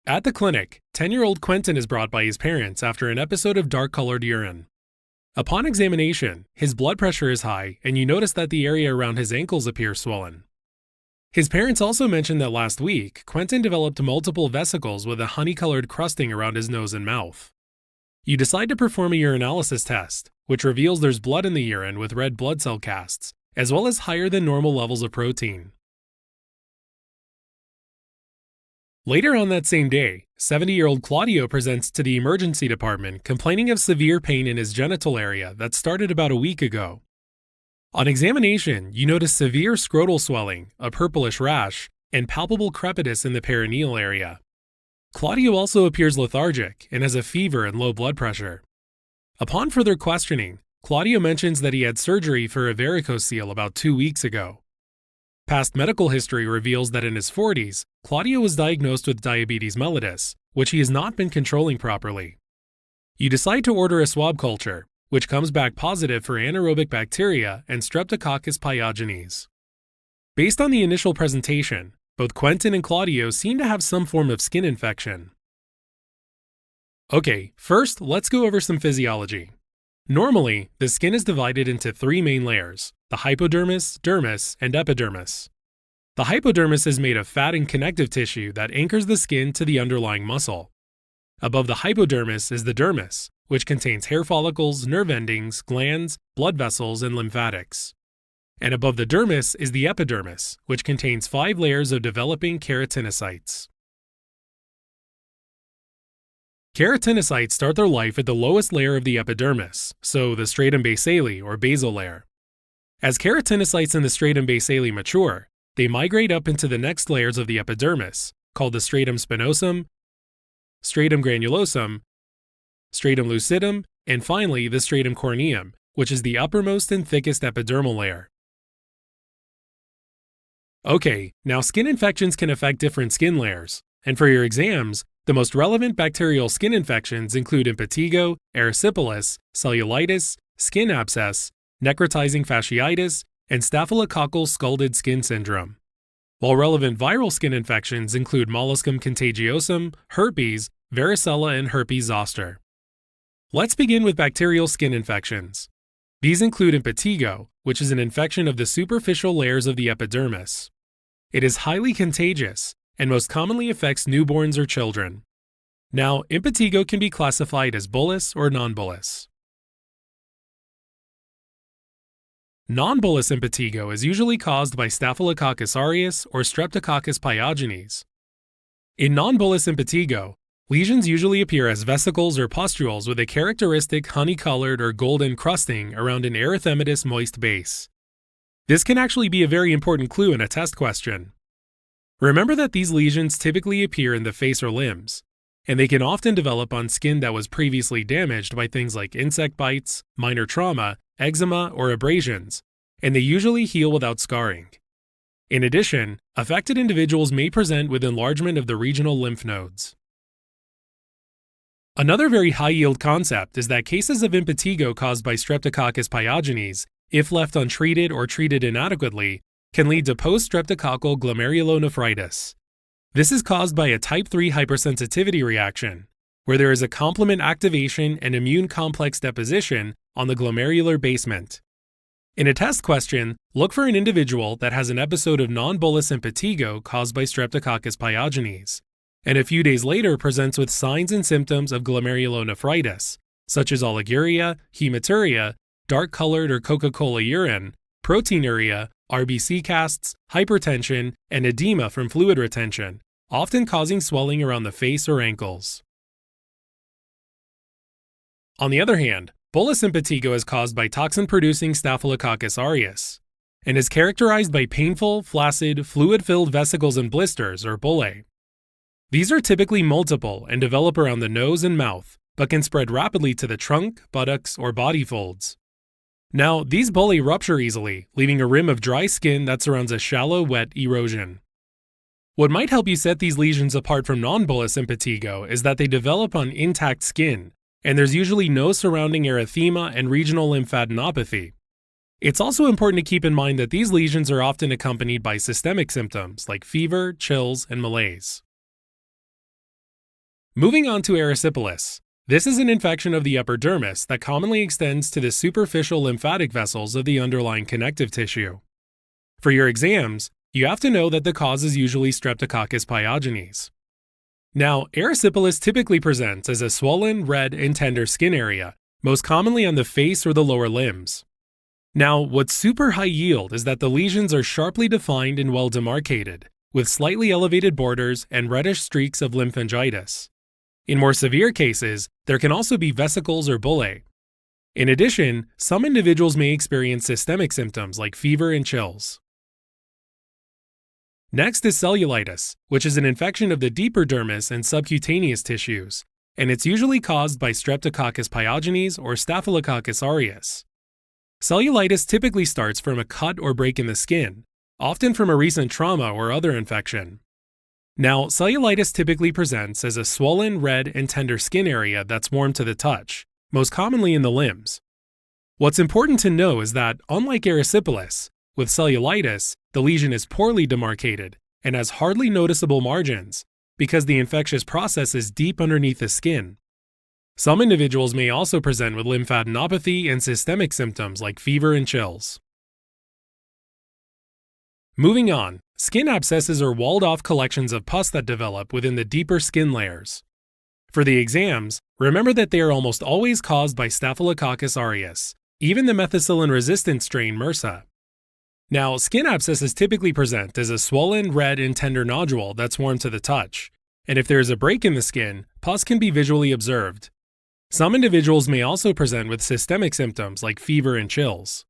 At the clinic, 10-year-old Quentin is brought by his parents after an episode of dark-colored urine. Upon examination, his blood pressure is high, and you notice that the area around his ankles appears swollen. His parents also mentioned that last week, Quentin developed multiple vesicles with a honey-colored crusting around his nose and mouth. You decide to perform a urinalysis test, which reveals there's blood in the urine with red blood cell casts, as well as higher than normal levels of protein. Later on that same day, 70-year-old Claudio presents to the emergency department complaining of severe pain in his genital area that started about a week ago. On examination, you notice severe scrotal swelling, a purplish rash, and palpable crepitus in the perineal area. Claudio also appears lethargic and has a fever and low blood pressure. Upon further questioning, Claudio mentions that he had surgery for a varicocele about 2 weeks ago. Past medical history reveals that in his 40s, Claudio was diagnosed with diabetes mellitus, which he has not been controlling properly. You decide to order a swab culture, which comes back positive for anaerobic bacteria and Streptococcus pyogenes. Based on the initial presentation, both Quentin and Claudio seem to have some form of skin infection. Okay, first let's go over some physiology. Normally, the skin is divided into 3 main layers: the hypodermis, dermis, and epidermis. The hypodermis is made of fat and connective tissue that anchors the skin to the underlying muscle. Above the hypodermis is the dermis, which contains hair follicles, nerve endings, glands, blood vessels, and lymphatics. And above the dermis is the epidermis, which contains 5 layers of developing keratinocytes. Keratinocytes start their life at the lowest layer of the epidermis, so the stratum basale or basal layer. As keratinocytes in the stratum basale mature, they migrate up into the next layers of the epidermis, called the stratum spinosum, stratum granulosum, stratum lucidum, and finally the stratum corneum, which is the uppermost and thickest epidermal layer. Okay, now skin infections can affect different skin layers, and for your exams, the most relevant bacterial skin infections include impetigo, erysipelas, cellulitis, skin abscess, necrotizing fasciitis, and staphylococcal scalded skin syndrome. While relevant viral skin infections include molluscum contagiosum, herpes, varicella, and herpes zoster. Let's begin with bacterial skin infections. These include impetigo, which is an infection of the superficial layers of the epidermis. It is highly contagious and most commonly affects newborns or children. Now, impetigo can be classified as bullous or non-bullous. Non-bullous impetigo is usually caused by Staphylococcus aureus or Streptococcus pyogenes. In non-bullous impetigo, lesions usually appear as vesicles or pustules with a characteristic honey-colored or golden crusting around an erythematous moist base. This can actually be a very important clue in a test question. Remember that these lesions typically appear in the face or limbs, and they can often develop on skin that was previously damaged by things like insect bites, minor trauma, eczema, or abrasions, and they usually heal without scarring. In addition, affected individuals may present with enlargement of the regional lymph nodes. Another very high-yield concept is that cases of impetigo caused by Streptococcus pyogenes, if left untreated or treated inadequately, can lead to post-streptococcal glomerulonephritis. This is caused by a type 3 hypersensitivity reaction, where there is a complement activation and immune complex deposition on the glomerular basement. In a test question, look for an individual that has an episode of non-bullous impetigo caused by Streptococcus pyogenes, and a few days later presents with signs and symptoms of glomerulonephritis, such as oliguria, hematuria, dark-colored or Coca-Cola urine, proteinuria, RBC casts, hypertension, and edema from fluid retention, often causing swelling around the face or ankles. On the other hand, bullous impetigo is caused by toxin-producing Staphylococcus aureus, and is characterized by painful, flaccid, fluid-filled vesicles and blisters, or bullae. These are typically multiple and develop around the nose and mouth, but can spread rapidly to the trunk, buttocks, or body folds. Now, these bullae rupture easily, leaving a rim of dry skin that surrounds a shallow, wet erosion. What might help you set these lesions apart from non-bullous impetigo is that they develop on intact skin, and there's usually no surrounding erythema and regional lymphadenopathy. It's also important to keep in mind that these lesions are often accompanied by systemic symptoms like fever, chills, and malaise. Moving on to erysipelas. This is an infection of the epidermis that commonly extends to the superficial lymphatic vessels of the underlying connective tissue. For your exams, you have to know that the cause is usually Streptococcus pyogenes. Now, erysipelas typically presents as a swollen, red, and tender skin area, most commonly on the face or the lower limbs. Now, what's super high yield is that the lesions are sharply defined and well demarcated, with slightly elevated borders and reddish streaks of lymphangitis. In more severe cases, there can also be vesicles or bullae. In addition, some individuals may experience systemic symptoms like fever and chills. Next is cellulitis, which is an infection of the deeper dermis and subcutaneous tissues, and it's usually caused by Streptococcus pyogenes or Staphylococcus aureus. Cellulitis typically starts from a cut or break in the skin, often from a recent trauma or other infection. Now, cellulitis typically presents as a swollen, red, and tender skin area that's warm to the touch, most commonly in the limbs. What's important to know is that, unlike erysipelas, with cellulitis, the lesion is poorly demarcated and has hardly noticeable margins because the infectious process is deep underneath the skin. Some individuals may also present with lymphadenopathy and systemic symptoms like fever and chills. Moving on, skin abscesses are walled-off collections of pus that develop within the deeper skin layers. For the exams, remember that they are almost always caused by Staphylococcus aureus, even the methicillin-resistant strain MRSA. Now, skin abscesses typically present as a swollen, red, and tender nodule that's warm to the touch, and if there is a break in the skin, pus can be visually observed. Some individuals may also present with systemic symptoms like fever and chills.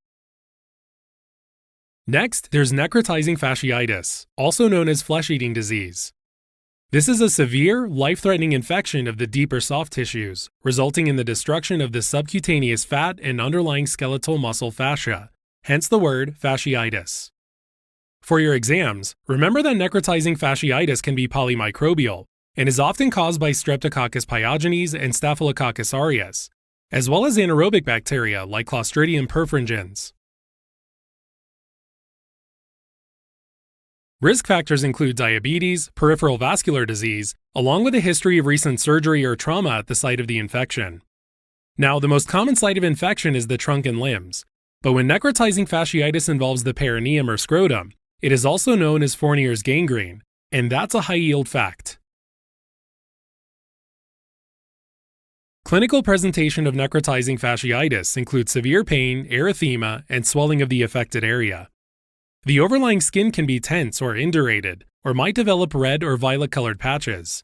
Next, there's necrotizing fasciitis, also known as flesh-eating disease. This is a severe, life-threatening infection of the deeper soft tissues, resulting in the destruction of the subcutaneous fat and underlying skeletal muscle fascia, hence the word fasciitis. For your exams, remember that necrotizing fasciitis can be polymicrobial and is often caused by Streptococcus pyogenes and Staphylococcus aureus, as well as anaerobic bacteria like Clostridium perfringens. Risk factors include diabetes, peripheral vascular disease, along with a history of recent surgery or trauma at the site of the infection. Now, the most common site of infection is the trunk and limbs, but when necrotizing fasciitis involves the perineum or scrotum, it is also known as Fournier's gangrene, and that's a high-yield fact. Clinical presentation of necrotizing fasciitis includes severe pain, erythema, and swelling of the affected area. The overlying skin can be tense or indurated, or might develop red or violet-colored patches.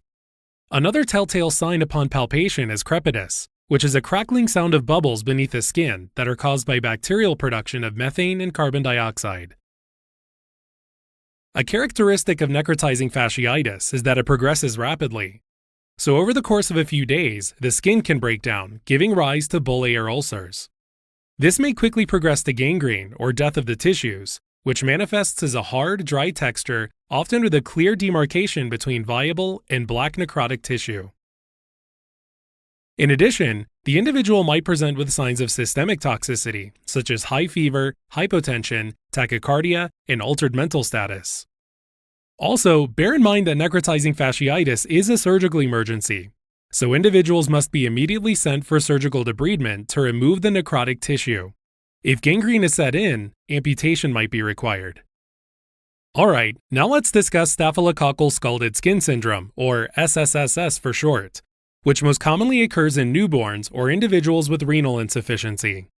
Another telltale sign upon palpation is crepitus, which is a crackling sound of bubbles beneath the skin that are caused by bacterial production of methane and carbon dioxide. A characteristic of necrotizing fasciitis is that it progresses rapidly. So over the course of a few days, the skin can break down, giving rise to bullae or ulcers. This may quickly progress to gangrene or death of the tissues, which manifests as a hard, dry texture, often with a clear demarcation between viable and black necrotic tissue. In addition, the individual might present with signs of systemic toxicity, such as high fever, hypotension, tachycardia, and altered mental status. Also, bear in mind that necrotizing fasciitis is a surgical emergency, so individuals must be immediately sent for surgical debridement to remove the necrotic tissue. If gangrene is set in, amputation might be required. Alright, now let's discuss staphylococcal scalded skin syndrome, or SSSS for short, which most commonly occurs in newborns or individuals with renal insufficiency.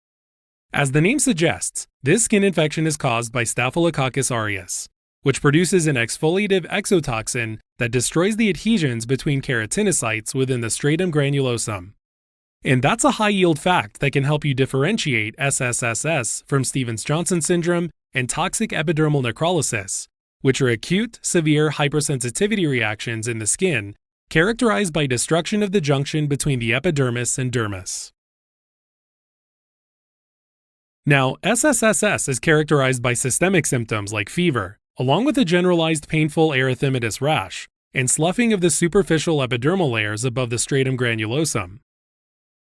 As the name suggests, this skin infection is caused by Staphylococcus aureus, which produces an exfoliative exotoxin that destroys the adhesions between keratinocytes within the stratum granulosum. And that's a high-yield fact that can help you differentiate SSSS from Stevens-Johnson syndrome and toxic epidermal necrolysis, which are acute, severe hypersensitivity reactions in the skin characterized by destruction of the junction between the epidermis and dermis. Now, SSSS is characterized by systemic symptoms like fever, along with a generalized painful erythematous rash and sloughing of the superficial epidermal layers above the stratum granulosum.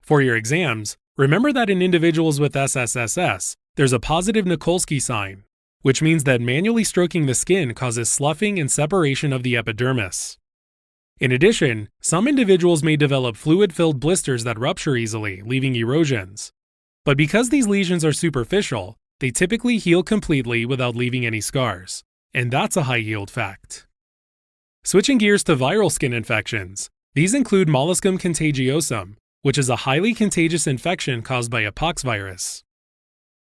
For your exams, remember that in individuals with SSSS, there's a positive Nikolsky sign, which means that manually stroking the skin causes sloughing and separation of the epidermis. In addition, some individuals may develop fluid-filled blisters that rupture easily, leaving erosions. But because these lesions are superficial, they typically heal completely without leaving any scars, and that's a high-yield fact. Switching gears to viral skin infections, these include molluscum contagiosum, which is a highly contagious infection caused by a pox virus.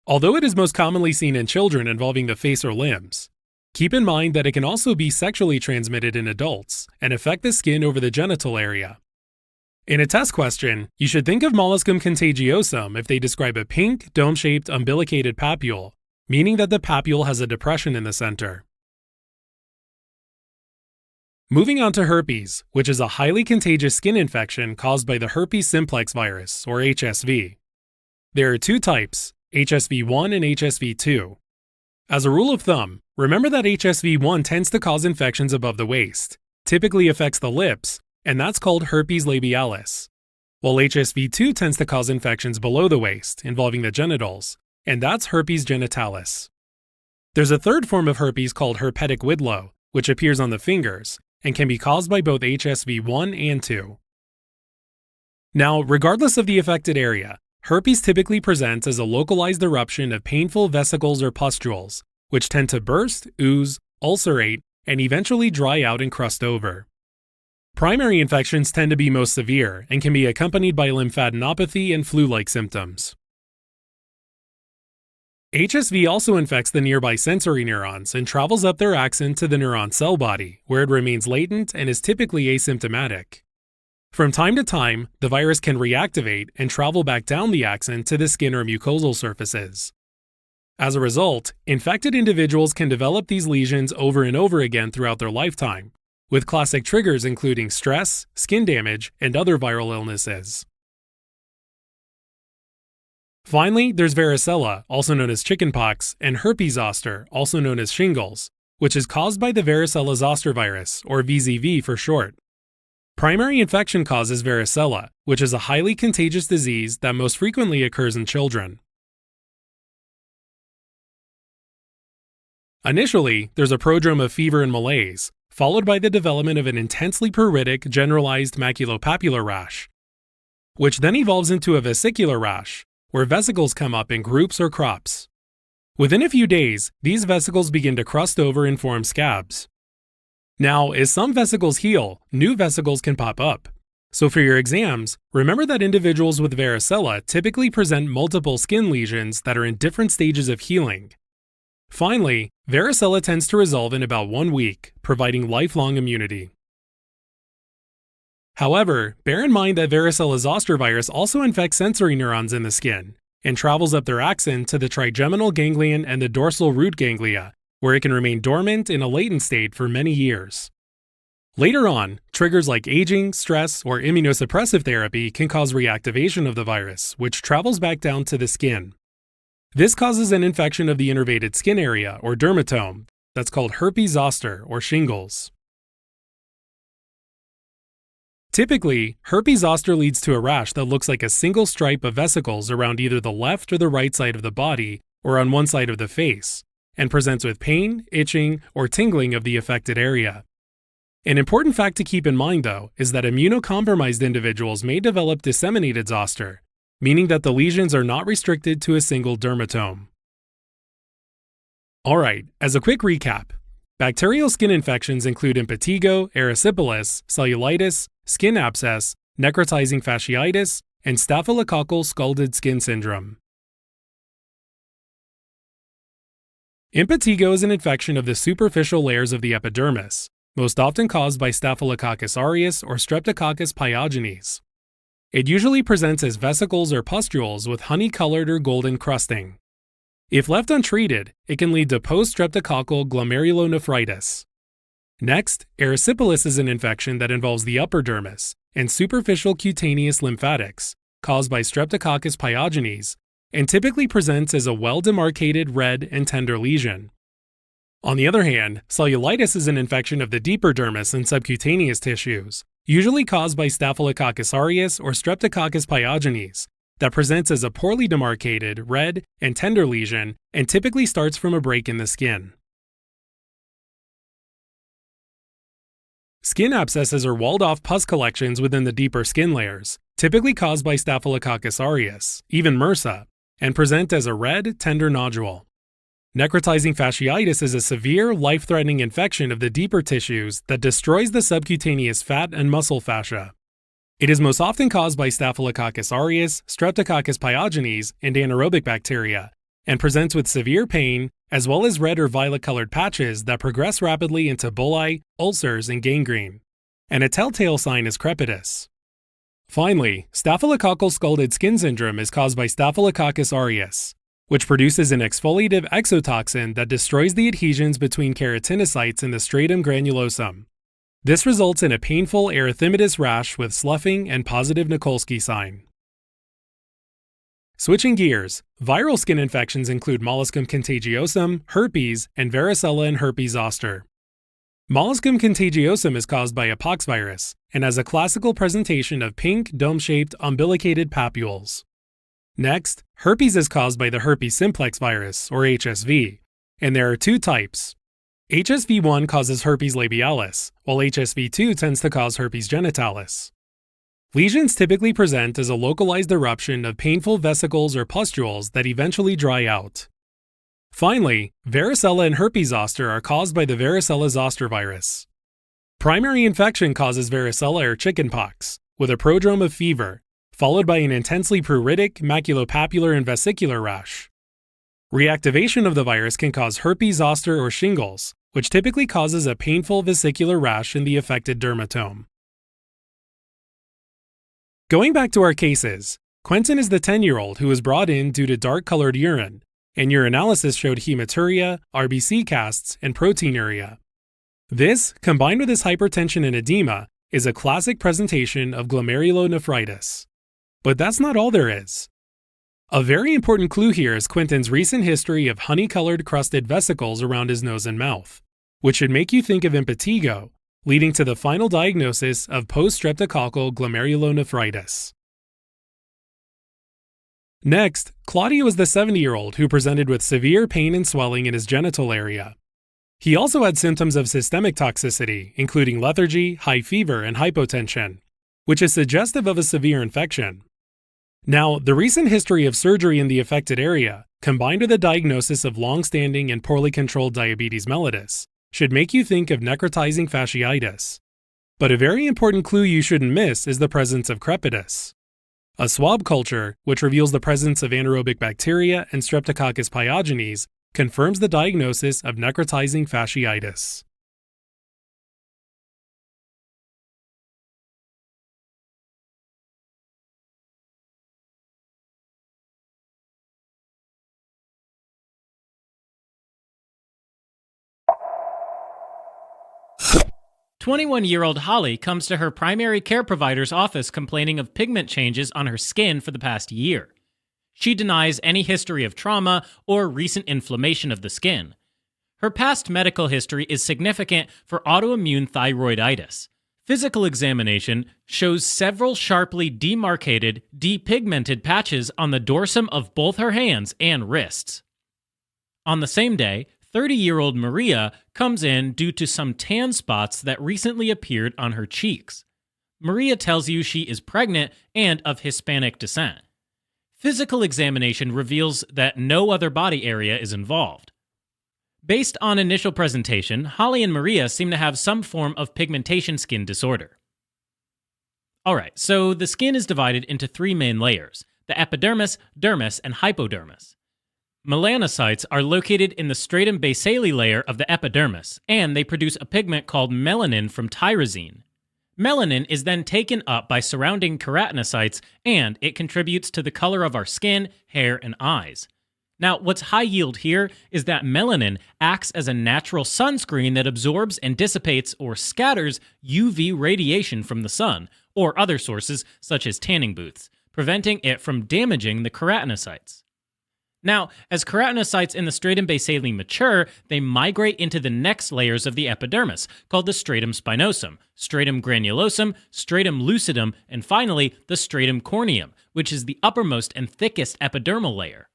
Although it is most commonly seen in children involving the face or limbs, keep in mind that it can also be sexually transmitted in adults and affect the skin over the genital area. In a test question, you should think of molluscum contagiosum if they describe a pink, dome-shaped umbilicated papule, meaning that the papule has a depression in the center. Moving on to herpes, which is a highly contagious skin infection caused by the herpes simplex virus, or HSV. There are two types, HSV1 and HSV2. As a rule of thumb, remember that HSV1 tends to cause infections above the waist, typically affects the lips, and that's called herpes labialis, while HSV2 tends to cause infections below the waist, involving the genitals, and that's herpes genitalis. There's a third form of herpes called herpetic whitlow, which appears on the fingers, and can be caused by both HSV1 and 2. Now, regardless of the affected area, herpes typically presents as a localized eruption of painful vesicles or pustules, which tend to burst, ooze, ulcerate, and eventually dry out and crust over. Primary infections tend to be most severe and can be accompanied by lymphadenopathy and flu-like symptoms. HSV also infects the nearby sensory neurons and travels up their axon to the neuron cell body, where it remains latent and is typically asymptomatic. From time to time, the virus can reactivate and travel back down the axon to the skin or mucosal surfaces. As a result, infected individuals can develop these lesions over and over again throughout their lifetime, with classic triggers including stress, skin damage, and other viral illnesses. Finally, there's varicella, also known as chickenpox, and herpes zoster, also known as shingles, which is caused by the varicella zoster virus, or VZV for short. Primary infection causes varicella, which is a highly contagious disease that most frequently occurs in children. Initially, there's a prodrome of fever and malaise, followed by the development of an intensely pruritic generalized maculopapular rash, which then evolves into a vesicular rash, where vesicles come up in groups or crops. Within a few days, these vesicles begin to crust over and form scabs. Now, as some vesicles heal, new vesicles can pop up. So for your exams, remember that individuals with varicella typically present multiple skin lesions that are in different stages of healing. Finally, varicella tends to resolve in about 1 week, providing lifelong immunity. However, bear in mind that varicella zoster virus also infects sensory neurons in the skin and travels up their axon to the trigeminal ganglion and the dorsal root ganglia, where it can remain dormant in a latent state for many years. Later on, triggers like aging, stress, or immunosuppressive therapy can cause reactivation of the virus, which travels back down to the skin. This causes an infection of the innervated skin area, or dermatome, that's called herpes zoster, or shingles. Typically, herpes zoster leads to a rash that looks like a single stripe of vesicles around either the left or the right side of the body, or on one side of the face, and presents with pain, itching, or tingling of the affected area. An important fact to keep in mind, though, is that immunocompromised individuals may develop disseminated zoster, meaning that the lesions are not restricted to a single dermatome. Alright, as a quick recap, bacterial skin infections include impetigo, erysipelas, cellulitis, skin abscess, necrotizing fasciitis, and staphylococcal scalded skin syndrome. Impetigo is an infection of the superficial layers of the epidermis, most often caused by Staphylococcus aureus or Streptococcus pyogenes. It usually presents as vesicles or pustules with honey-colored or golden crusting. If left untreated, it can lead to post-streptococcal glomerulonephritis. Next, erysipelas is an infection that involves the upper dermis and superficial cutaneous lymphatics, caused by Streptococcus pyogenes, and typically presents as a well-demarcated red and tender lesion. On the other hand, cellulitis is an infection of the deeper dermis and subcutaneous tissues, usually caused by Staphylococcus aureus or Streptococcus pyogenes, that presents as a poorly demarcated, red, and tender lesion and typically starts from a break in the skin. Skin abscesses are walled-off pus collections within the deeper skin layers, typically caused by Staphylococcus aureus, even MRSA, and present as a red, tender nodule. Necrotizing fasciitis is a severe, life-threatening infection of the deeper tissues that destroys the subcutaneous fat and muscle fascia. It is most often caused by Staphylococcus aureus, Streptococcus pyogenes, and anaerobic bacteria, and presents with severe pain, as well as red or violet-colored patches that progress rapidly into bullae, ulcers, and gangrene. And a telltale sign is crepitus. Finally, staphylococcal scalded skin syndrome is caused by Staphylococcus aureus, which produces an exfoliative exotoxin that destroys the adhesions between keratinocytes in the stratum granulosum. This results in a painful erythematous rash with sloughing and positive Nikolsky sign. Switching gears, viral skin infections include molluscum contagiosum, herpes, and varicella and herpes zoster. Molluscum contagiosum is caused by a poxvirus and has a classical presentation of pink, dome-shaped, umbilicated papules. Next, herpes is caused by the herpes simplex virus, or HSV, and there are two types. HSV1 causes herpes labialis, while HSV2 tends to cause herpes genitalis. Lesions typically present as a localized eruption of painful vesicles or pustules that eventually dry out. Finally, varicella and herpes zoster are caused by the varicella zoster virus. Primary infection causes varicella or chickenpox, with a prodrome of fever, followed by an intensely pruritic, maculopapular, and vesicular rash. Reactivation of the virus can cause herpes zoster or shingles, which typically causes a painful vesicular rash in the affected dermatome. Going back to our cases, Quentin is the 10-year-old who was brought in due to dark-colored urine, and urinalysis showed hematuria, RBC casts, and proteinuria. This, combined with his hypertension and edema, is a classic presentation of glomerulonephritis. But that's not all there is. A very important clue here is Quentin's recent history of honey-colored crusted vesicles around his nose and mouth, which should make you think of impetigo, leading to the final diagnosis of post-streptococcal glomerulonephritis. Next, Claudio is the 70-year-old who presented with severe pain and swelling in his genital area. He also had symptoms of systemic toxicity, including lethargy, high fever, and hypotension, which is suggestive of a severe infection. Now, the recent history of surgery in the affected area, combined with a diagnosis of long-standing and poorly controlled diabetes mellitus, should make you think of necrotizing fasciitis. But a very important clue you shouldn't miss is the presence of crepitus. A swab culture, which reveals the presence of anaerobic bacteria and Streptococcus pyogenes, confirms the diagnosis of necrotizing fasciitis. "21-year-old Holly comes to her primary care provider's office complaining of pigment changes on her skin for the past year. She denies any history of trauma or recent inflammation of the skin. Her past medical history is significant for autoimmune thyroiditis. Physical examination shows several sharply demarcated, depigmented patches on the dorsum of both her hands and wrists. On the same day, 30-year-old Maria comes in due to some tan spots that recently appeared on her cheeks. Maria tells you she is pregnant and of Hispanic descent. Physical examination reveals that no other body area is involved. Based on initial presentation, Holly and Maria seem to have some form of pigmentation skin disorder. Alright, so the skin is divided into three main layers: the epidermis, dermis, and hypodermis. Melanocytes are located in the stratum basale layer of the epidermis, and they produce a pigment called melanin from tyrosine. Melanin is then taken up by surrounding keratinocytes, and it contributes to the color of our skin, hair, and eyes. Now, what's high yield here is that melanin acts as a natural sunscreen that absorbs and dissipates or scatters UV radiation from the sun, or other sources such as tanning booths, preventing it from damaging the keratinocytes. Now, as keratinocytes in the stratum basale mature, they migrate into the next layers of the epidermis, called the stratum spinosum, stratum granulosum, stratum lucidum, and finally, the stratum corneum, which is the uppermost and thickest epidermal layer.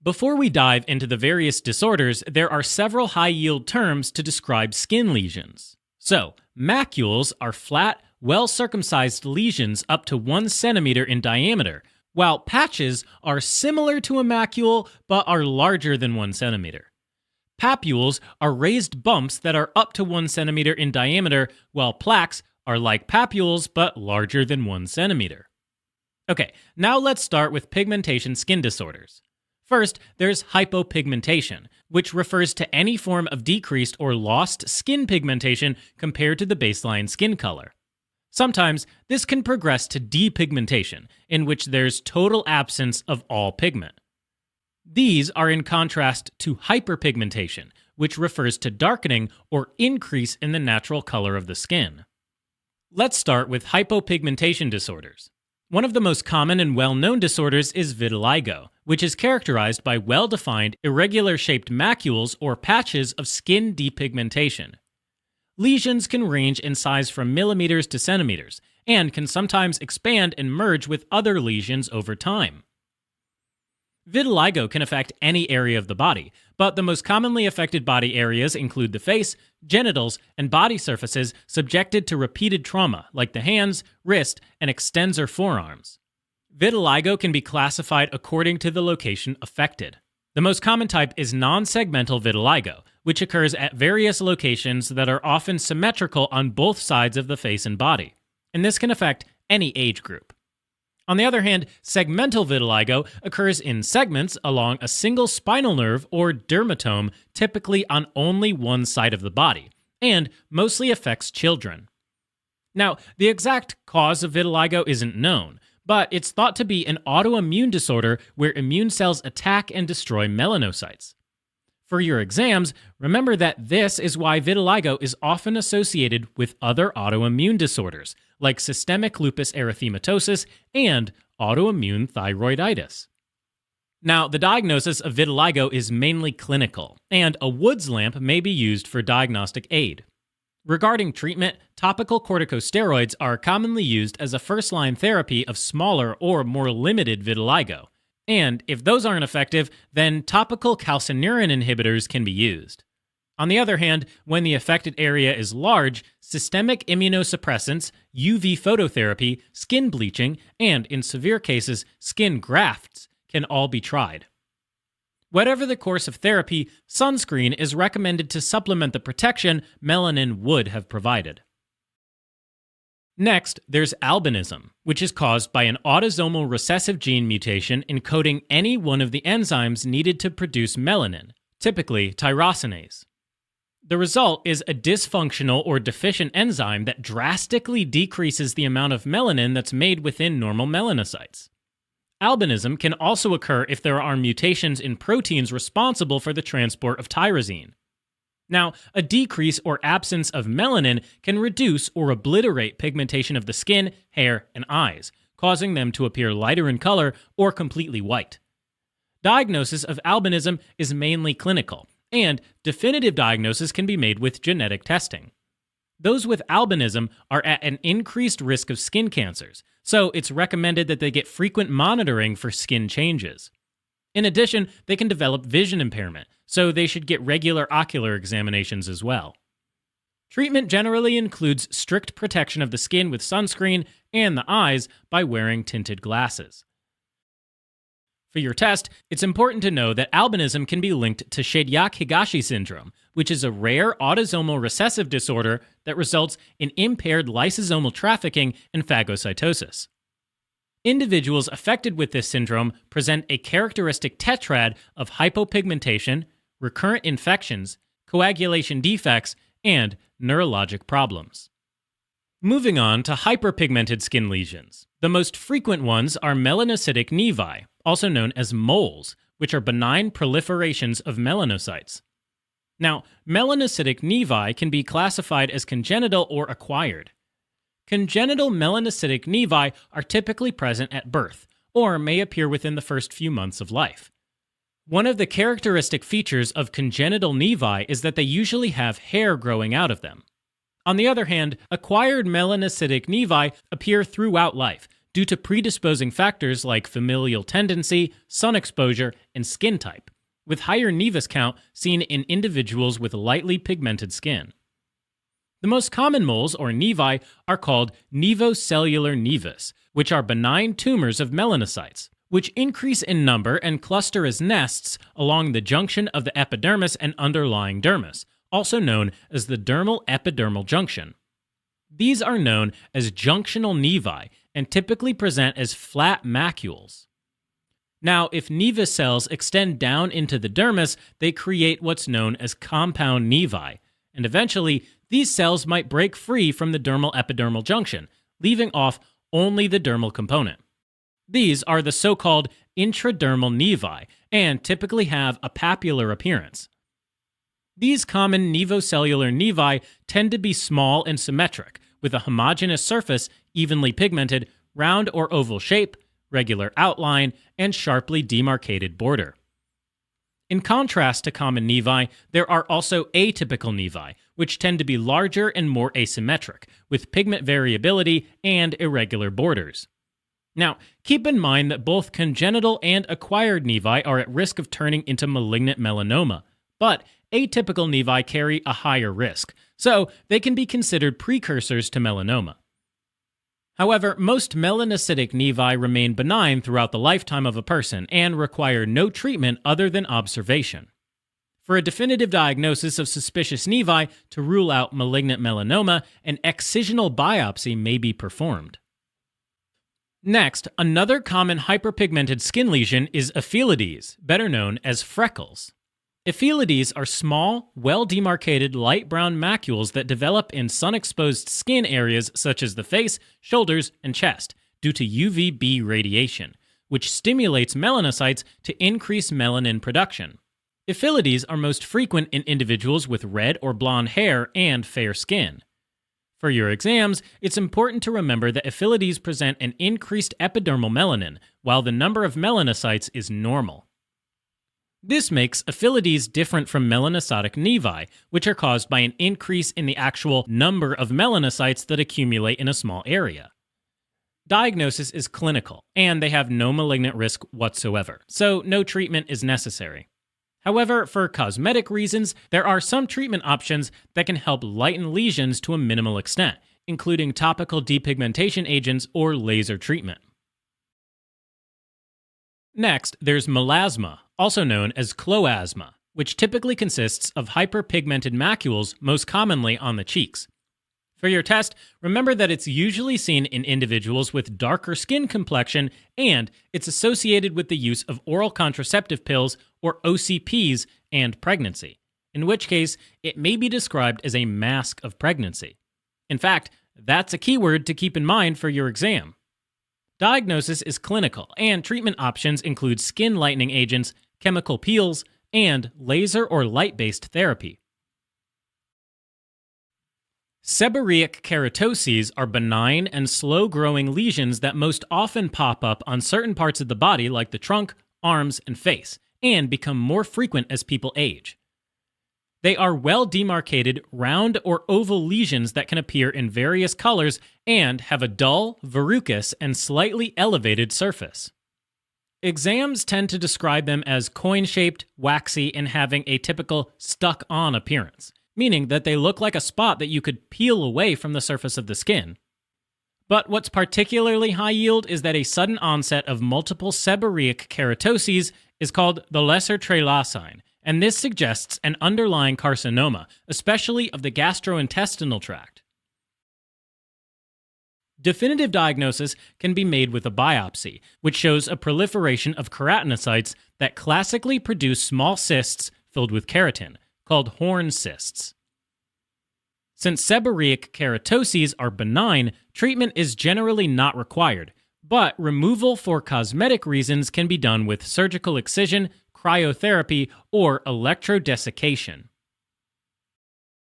Before we dive into the various disorders, there are several high-yield terms to describe skin lesions. So, macules are flat, well-circumcised lesions up to 1 centimeter in diameter, while patches are similar to a macule but are larger than 1 centimeter. Papules are raised bumps that are up to 1 centimeter in diameter, while plaques are like papules but larger than 1 centimeter. Okay, now let's start with pigmentation skin disorders. First, there's hypopigmentation, which refers to any form of decreased or lost skin pigmentation compared to the baseline skin color. Sometimes this can progress to depigmentation, in which there's total absence of all pigment. These are in contrast to hyperpigmentation, which refers to darkening or increase in the natural color of the skin. Let's start with hypopigmentation disorders. One of the most common and well-known disorders is vitiligo, which is characterized by well-defined, irregular-shaped macules or patches of skin depigmentation. Lesions can range in size from millimeters to centimeters, and can sometimes expand and merge with other lesions over time. Vitiligo can affect any area of the body, but the most commonly affected body areas include the face, genitals, and body surfaces subjected to repeated trauma, like the hands, wrist, and extensor forearms. Vitiligo can be classified according to the location affected. The most common type is non-segmental vitiligo, which occurs at various locations that are often symmetrical on both sides of the face and body, and this can affect any age group. On the other hand, segmental vitiligo occurs in segments along a single spinal nerve or dermatome, typically on only one side of the body, and mostly affects children. Now, the exact cause of vitiligo isn't known, but it's thought to be an autoimmune disorder where immune cells attack and destroy melanocytes. For your exams, remember that this is why vitiligo is often associated with other autoimmune disorders, like systemic lupus erythematosus and autoimmune thyroiditis. Now, the diagnosis of vitiligo is mainly clinical, and a Wood's lamp may be used for diagnostic aid. Regarding treatment, topical corticosteroids are commonly used as a first-line therapy of smaller or more limited vitiligo. And if those aren't effective, then topical calcineurin inhibitors can be used. On the other hand, when the affected area is large, systemic immunosuppressants, UV phototherapy, skin bleaching, and in severe cases, skin grafts can all be tried. Whatever the course of therapy, sunscreen is recommended to supplement the protection melanin would have provided. Next, there's albinism, which is caused by an autosomal recessive gene mutation encoding any one of the enzymes needed to produce melanin, typically tyrosinase. The result is a dysfunctional or deficient enzyme that drastically decreases the amount of melanin that's made within normal melanocytes. Albinism can also occur if there are mutations in proteins responsible for the transport of tyrosine. Now, a decrease or absence of melanin can reduce or obliterate pigmentation of the skin, hair, and eyes, causing them to appear lighter in color or completely white. Diagnosis of albinism is mainly clinical, and definitive diagnosis can be made with genetic testing. Those with albinism are at an increased risk of skin cancers, so it's recommended that they get frequent monitoring for skin changes. In addition, they can develop vision impairment, so they should get regular ocular examinations as well. Treatment generally includes strict protection of the skin with sunscreen and the eyes by wearing tinted glasses. For your test, it's important to know that albinism can be linked to Shediac-Higashi syndrome, which is a rare autosomal recessive disorder that results in impaired lysosomal trafficking and phagocytosis. Individuals affected with this syndrome present a characteristic tetrad of hypopigmentation, recurrent infections, coagulation defects, and neurologic problems. Moving on to hyperpigmented skin lesions. The most frequent ones are melanocytic nevi, also known as moles, which are benign proliferations of melanocytes. Now, melanocytic nevi can be classified as congenital or acquired. Congenital melanocytic nevi are typically present at birth, or may appear within the first few months of life. One of the characteristic features of congenital nevi is that they usually have hair growing out of them. On the other hand, acquired melanocytic nevi appear throughout life due to predisposing factors like familial tendency, sun exposure, and skin type, with higher nevus count seen in individuals with lightly pigmented skin. The most common moles, or nevi, are called nevocellular nevus, which are benign tumors of melanocytes, which increase in number and cluster as nests along the junction of the epidermis and underlying dermis, also known as the dermal epidermal junction. These are known as junctional nevi and typically present as flat macules. Now, if nevus cells extend down into the dermis, they create what's known as compound nevi, and eventually these cells might break free from the dermal epidermal junction, leaving off only the dermal component. These are the so-called intradermal nevi and typically have a papular appearance. These common nevocellular nevi tend to be small and symmetric, with a homogeneous surface, evenly pigmented, round or oval shape, regular outline, and sharply demarcated border. In contrast to common nevi, there are also atypical nevi, which tend to be larger and more asymmetric, with pigment variability and irregular borders. Now, keep in mind that both congenital and acquired nevi are at risk of turning into malignant melanoma, but atypical nevi carry a higher risk, so they can be considered precursors to melanoma. However, most melanocytic nevi remain benign throughout the lifetime of a person and require no treatment other than observation. For a definitive diagnosis of suspicious nevi to rule out malignant melanoma, an excisional biopsy may be performed. Next, another common hyperpigmented skin lesion is ephelides, better known as freckles. Ephelides are small, well-demarcated light brown macules that develop in sun-exposed skin areas such as the face, shoulders, and chest due to UVB radiation, which stimulates melanocytes to increase melanin production. Ephelides are most frequent in individuals with red or blonde hair and fair skin. For your exams, it's important to remember that ephelides present an increased epidermal melanin, while the number of melanocytes is normal. This makes ephelides different from melanocytic nevi, which are caused by an increase in the actual number of melanocytes that accumulate in a small area. Diagnosis is clinical, and they have no malignant risk whatsoever, so no treatment is necessary. However, for cosmetic reasons, there are some treatment options that can help lighten lesions to a minimal extent, including topical depigmentation agents or laser treatment. Next, there's melasma, also known as chloasma, which typically consists of hyperpigmented macules, most commonly on the cheeks. For your test, remember that it's usually seen in individuals with darker skin complexion, and it's associated with the use of oral contraceptive pills, or OCPs, and pregnancy, in which case it may be described as a mask of pregnancy. In fact, that's a keyword to keep in mind for your exam. Diagnosis is clinical, and treatment options include skin lightening agents, chemical peels, and laser or light-based therapy. Seborrheic keratoses are benign and slow-growing lesions that most often pop up on certain parts of the body like the trunk, arms, and face, and become more frequent as people age. They are well-demarcated, round or oval lesions that can appear in various colors and have a dull, verrucous, and slightly elevated surface. Exams tend to describe them as coin-shaped, waxy, and having a typical stuck-on appearance, meaning that they look like a spot that you could peel away from the surface of the skin. But what's particularly high yield is that a sudden onset of multiple seborrheic keratoses is called the lesser trilacine, and this suggests an underlying carcinoma, especially of the gastrointestinal tract. Definitive diagnosis can be made with a biopsy, which shows a proliferation of keratinocytes that classically produce small cysts filled with keratin, called horn cysts. Since seborrheic keratoses are benign, treatment is generally not required, but removal for cosmetic reasons can be done with surgical excision, cryotherapy, or electrodesiccation.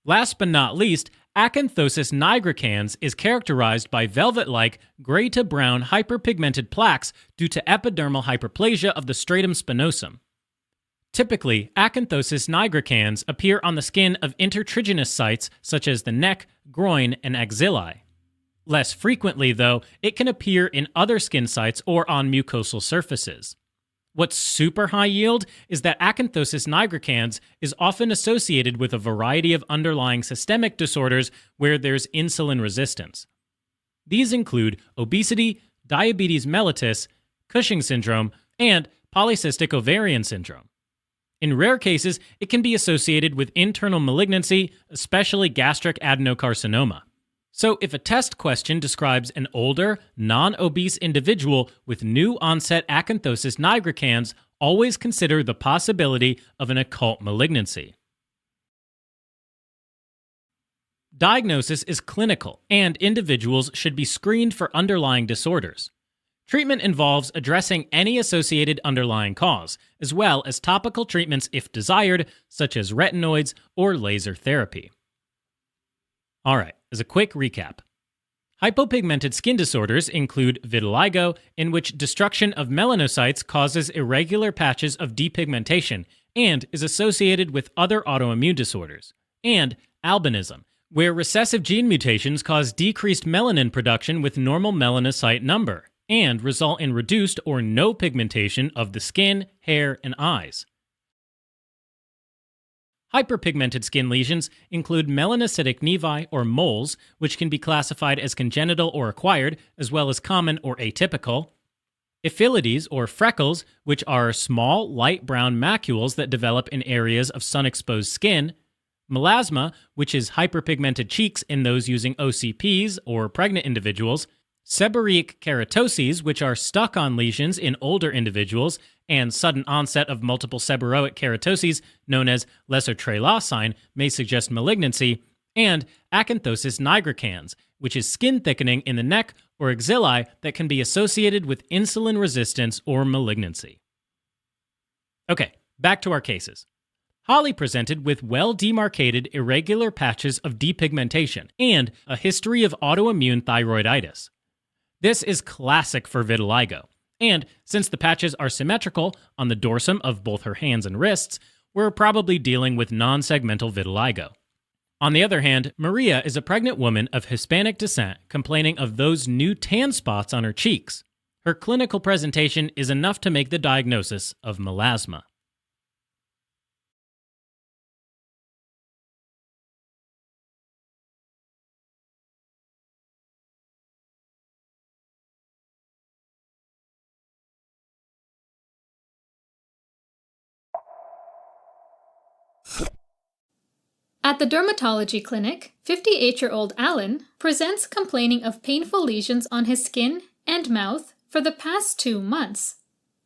Last but not least, acanthosis nigricans is characterized by velvet-like, gray to brown hyperpigmented plaques due to epidermal hyperplasia of the stratum spinosum. Typically, acanthosis nigricans appear on the skin of intertriginous sites such as the neck, groin, and axillae. Less frequently, though, it can appear in other skin sites or on mucosal surfaces. What's super high yield is that acanthosis nigricans is often associated with a variety of underlying systemic disorders where there's insulin resistance. These include obesity, diabetes mellitus, Cushing syndrome, and polycystic ovarian syndrome. In rare cases, it can be associated with internal malignancy, especially gastric adenocarcinoma. So if a test question describes an older, non-obese individual with new onset acanthosis nigricans, always consider the possibility of an occult malignancy. Diagnosis is clinical, and individuals should be screened for underlying disorders. Treatment involves addressing any associated underlying cause, as well as topical treatments if desired, such as retinoids or laser therapy. Alright, as a quick recap. Hypopigmented skin disorders include vitiligo, in which destruction of melanocytes causes irregular patches of depigmentation and is associated with other autoimmune disorders, and albinism, where recessive gene mutations cause decreased melanin production with normal melanocyte number, and result in reduced or no pigmentation of the skin, hair, and eyes. Hyperpigmented skin lesions include melanocytic nevi or moles, which can be classified as congenital or acquired, as well as common or atypical. Ephilides or freckles, which are small, light brown macules that develop in areas of sun-exposed skin. Melasma, which is hyperpigmented cheeks in those using OCPs or pregnant individuals. Seborrheic keratoses, which are stuck-on lesions in older individuals, and sudden onset of multiple seborrheic keratoses, known as lesser trilocine, may suggest malignancy, and acanthosis nigricans, which is skin thickening in the neck or axillae that can be associated with insulin resistance or malignancy. Okay, back to our cases. Holly presented with well-demarcated irregular patches of depigmentation and a history of autoimmune thyroiditis. This is classic for vitiligo, and since the patches are symmetrical on the dorsum of both her hands and wrists, we're probably dealing with non-segmental vitiligo. On the other hand, Maria is a pregnant woman of Hispanic descent complaining of those new tan spots on her cheeks. Her clinical presentation is enough to make the diagnosis of melasma. At the dermatology clinic, 58-year-old Alan presents complaining of painful lesions on his skin and mouth for the past 2 months.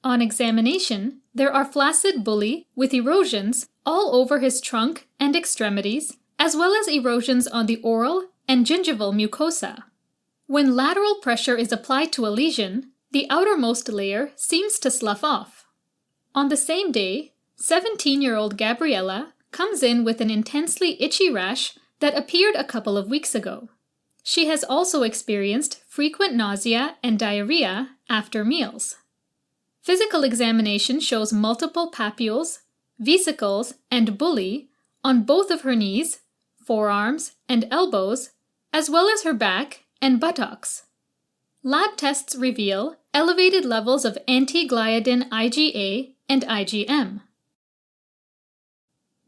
On examination, there are flaccid bulli with erosions all over his trunk and extremities, as well as erosions on the oral and gingival mucosa. When lateral pressure is applied to a lesion, the outermost layer seems to slough off. On the same day, 17-year-old Gabriella comes in with an intensely itchy rash that appeared a couple of weeks ago. She has also experienced frequent nausea and diarrhea after meals. Physical examination shows multiple papules, vesicles, and bulli on both of her knees, forearms, and elbows, as well as her back and buttocks. Lab tests reveal elevated levels of anti-gliadin IgA and IgM.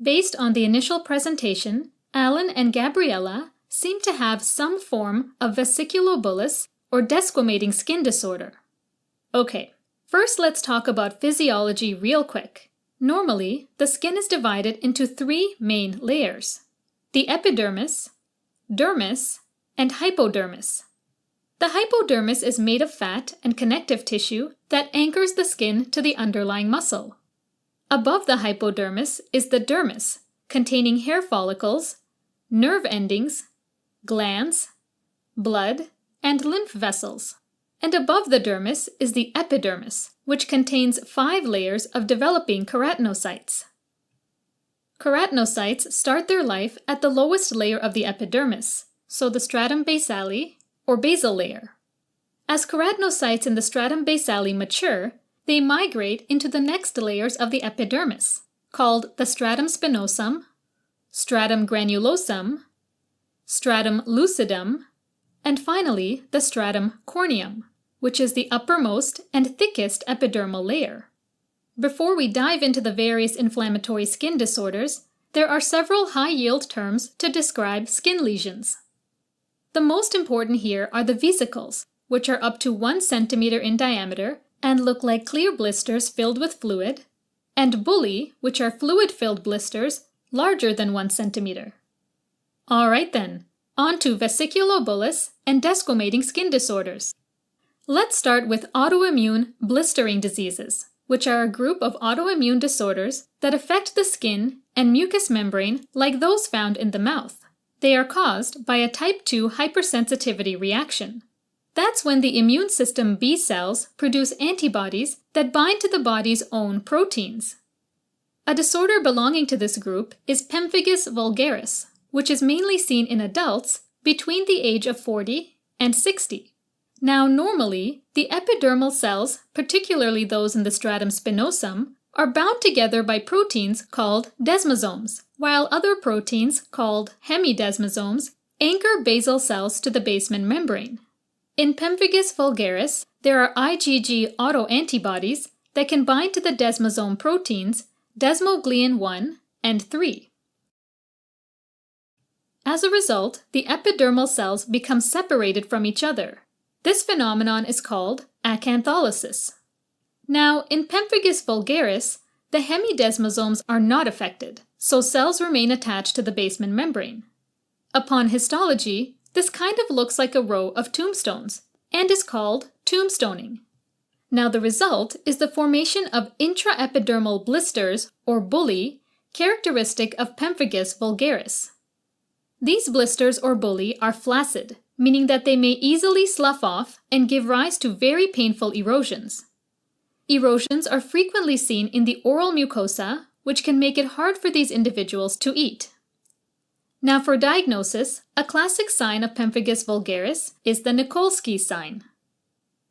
Based on the initial presentation, Alan and Gabriella seem to have some form of vesiculobullous or desquamating skin disorder. Okay, first let's talk about physiology real quick. Normally, the skin is divided into 3 main layers: the epidermis, dermis, and hypodermis. The hypodermis is made of fat and connective tissue that anchors the skin to the underlying muscle. Above the hypodermis is the dermis, containing hair follicles, nerve endings, glands, blood, and lymph vessels. And above the dermis is the epidermis, which contains 5 layers of developing keratinocytes. Keratinocytes start their life at the lowest layer of the epidermis, so the stratum basale, or basal layer. As keratinocytes in the stratum basale mature, they migrate into the next layers of the epidermis, called the stratum spinosum, stratum granulosum, stratum lucidum, and finally the stratum corneum, which is the uppermost and thickest epidermal layer. Before we dive into the various inflammatory skin disorders, there are several high-yield terms to describe skin lesions. The most important here are the vesicles, which are up to 1 centimeter in diameter and look like clear blisters filled with fluid, and bullae, which are fluid-filled blisters larger than 1 centimeter. Alright then, on to vesiculobullous and desquamating skin disorders. Let's start with autoimmune blistering diseases, which are a group of autoimmune disorders that affect the skin and mucous membrane like those found in the mouth. They are caused by a type 2 hypersensitivity reaction. That's when the immune system B cells produce antibodies that bind to the body's own proteins. A disorder belonging to this group is pemphigus vulgaris, which is mainly seen in adults between the age of 40 and 60. Now, normally, the epidermal cells, particularly those in the stratum spinosum, are bound together by proteins called desmosomes, while other proteins, called hemidesmosomes, anchor basal cells to the basement membrane. In pemphigus vulgaris, there are IgG autoantibodies that can bind to the desmosome proteins desmoglein 1 and 3. As a result, the epidermal cells become separated from each other. This phenomenon is called acantholysis. Now, in pemphigus vulgaris, the hemidesmosomes are not affected, so cells remain attached to the basement membrane. Upon histology, this kind of looks like a row of tombstones and is called tombstoning. Now, the result is the formation of intraepidermal blisters, or bullae, characteristic of pemphigus vulgaris. These blisters or bullae are flaccid, meaning that they may easily slough off and give rise to very painful erosions. Erosions are frequently seen in the oral mucosa, which can make it hard for these individuals to eat. Now, for diagnosis, a classic sign of pemphigus vulgaris is the Nikolsky sign.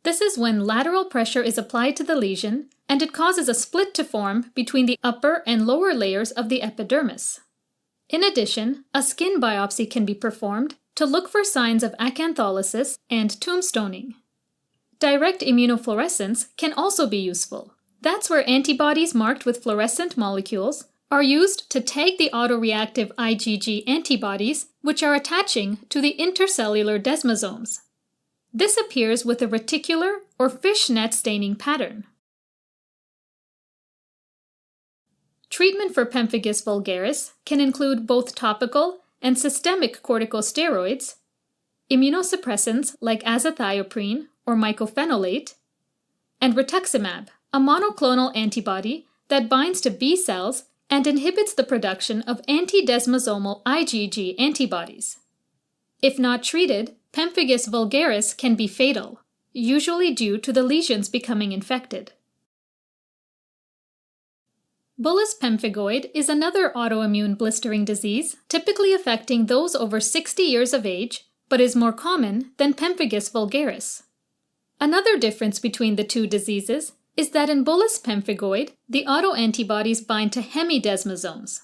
This is when lateral pressure is applied to the lesion and it causes a split to form between the upper and lower layers of the epidermis. In addition, a skin biopsy can be performed to look for signs of acantholysis and tombstoning. Direct immunofluorescence can also be useful. That's where antibodies marked with fluorescent molecules are used to tag the autoreactive IgG antibodies which are attaching to the intercellular desmosomes. This appears with a reticular or fishnet staining pattern. Treatment for pemphigus vulgaris can include both topical and systemic corticosteroids, immunosuppressants like azathioprine or mycophenolate, and rituximab, a monoclonal antibody that binds to B cells and inhibits the production of antidesmosomal IgG antibodies. If not treated, pemphigus vulgaris can be fatal, usually due to the lesions becoming infected. Bullous pemphigoid is another autoimmune blistering disease, typically affecting those over 60 years of age, but is more common than pemphigus vulgaris. Another difference between the two diseases is that in bullous pemphigoid, the autoantibodies bind to hemidesmosomes.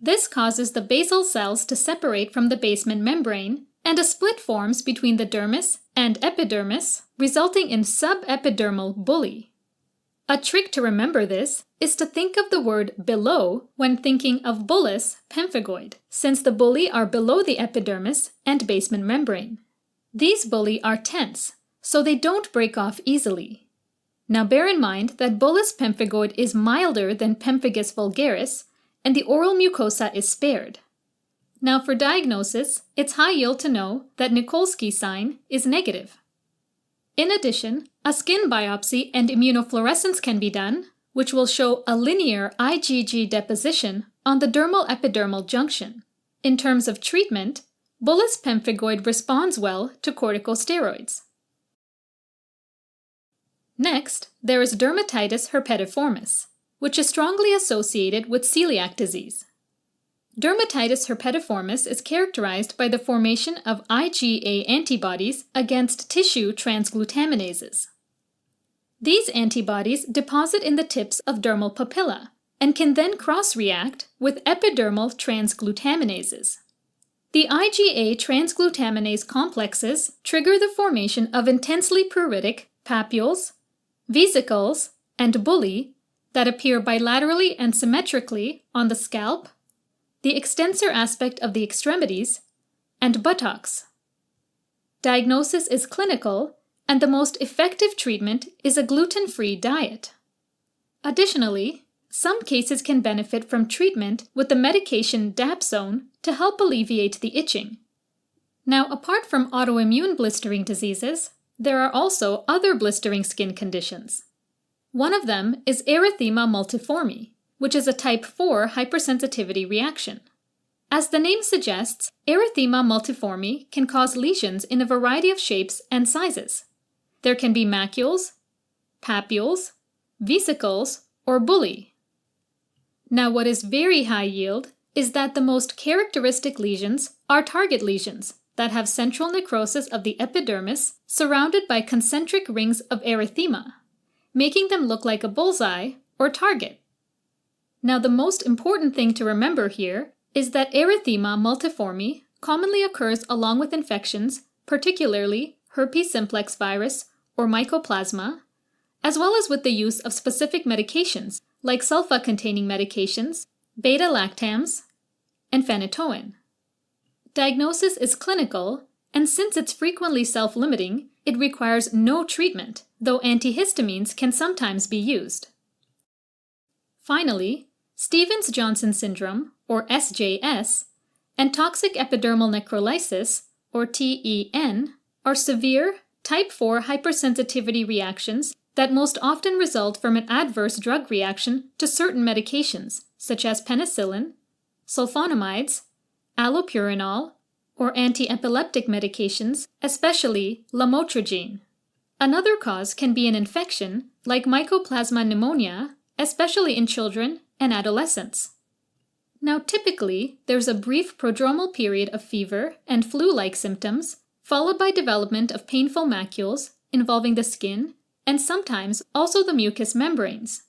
This causes the basal cells to separate from the basement membrane, and a split forms between the dermis and epidermis, resulting in subepidermal bullae. A trick to remember this is to think of the word below when thinking of bullous pemphigoid, since the bullae are below the epidermis and basement membrane. These bullae are tense, so they don't break off easily. Now bear in mind that bullous pemphigoid is milder than pemphigus vulgaris, and the oral mucosa is spared. Now for diagnosis, it's high yield to know that Nikolsky sign is negative. In addition, a skin biopsy and immunofluorescence can be done, which will show a linear IgG deposition on the dermal-epidermal junction. In terms of treatment, bullous pemphigoid responds well to corticosteroids. Next, there is dermatitis herpetiformis, which is strongly associated with celiac disease. Dermatitis herpetiformis is characterized by the formation of IgA antibodies against tissue transglutaminases. These antibodies deposit in the tips of dermal papilla and can then cross-react with epidermal transglutaminases. The IgA transglutaminase complexes trigger the formation of intensely pruritic papules, vesicles, and bullae that appear bilaterally and symmetrically on the scalp, the extensor aspect of the extremities, and buttocks. Diagnosis is clinical, and the most effective treatment is a gluten-free diet. Additionally, some cases can benefit from treatment with the medication dapsone to help alleviate the itching. Now, apart from autoimmune blistering diseases, there are also other blistering skin conditions. One of them is erythema multiforme, which is a type 4 hypersensitivity reaction. As the name suggests, erythema multiforme can cause lesions in a variety of shapes and sizes. There can be macules, papules, vesicles, or bullae. Now, what is very high yield is that the most characteristic lesions are target lesions that have central necrosis of the epidermis surrounded by concentric rings of erythema, making them look like a bullseye or target. Now, the most important thing to remember here is that erythema multiforme commonly occurs along with infections, particularly herpes simplex virus or mycoplasma, as well as with the use of specific medications like sulfa-containing medications, beta-lactams, and phenytoin. Diagnosis is clinical, and since it's frequently self-limiting, it requires no treatment, though antihistamines can sometimes be used. Finally, Stevens-Johnson syndrome, or SJS, and toxic epidermal necrolysis, or TEN, are severe, type 4 hypersensitivity reactions that most often result from an adverse drug reaction to certain medications, such as penicillin, sulfonamides, allopurinol, or anti-epileptic medications, especially lamotrigine. Another cause can be an infection, like mycoplasma pneumonia, especially in children and adolescents. Now, typically, there's a brief prodromal period of fever and flu-like symptoms, followed by development of painful macules involving the skin and sometimes also the mucous membranes.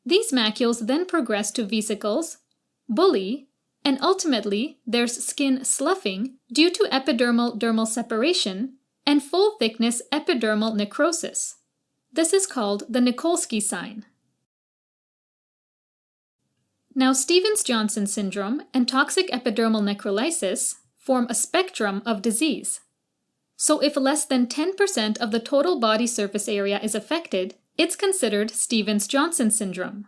These macules then progress to vesicles, bullae, and ultimately there's skin sloughing due to epidermal-dermal separation and full-thickness epidermal necrosis. This is called the Nikolsky sign. Now, Stevens-Johnson syndrome and toxic epidermal necrolysis form a spectrum of disease. So if less than 10% of the total body surface area is affected, it's considered Stevens-Johnson syndrome.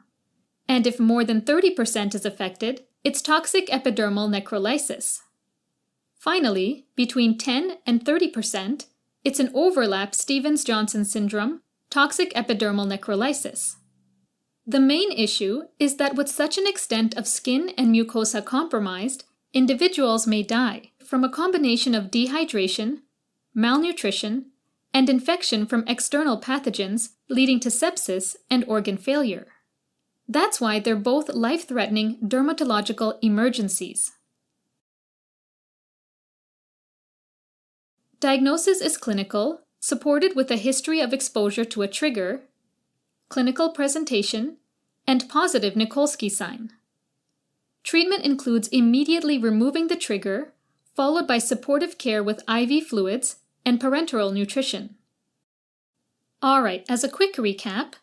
And if more than 30% is affected, it's toxic epidermal necrolysis. Finally, between 10 and 30%, it's an overlap Stevens-Johnson syndrome, toxic epidermal necrolysis. The main issue is that with such an extent of skin and mucosa compromised, individuals may die from a combination of dehydration, malnutrition, and infection from external pathogens leading to sepsis and organ failure. That's why they're both life-threatening dermatological emergencies. Diagnosis is clinical, supported with a history of exposure to a trigger, clinical presentation, and positive Nikolsky sign. Treatment includes immediately removing the trigger, followed by supportive care with IV fluids and parenteral nutrition. Alright, as a quick recap,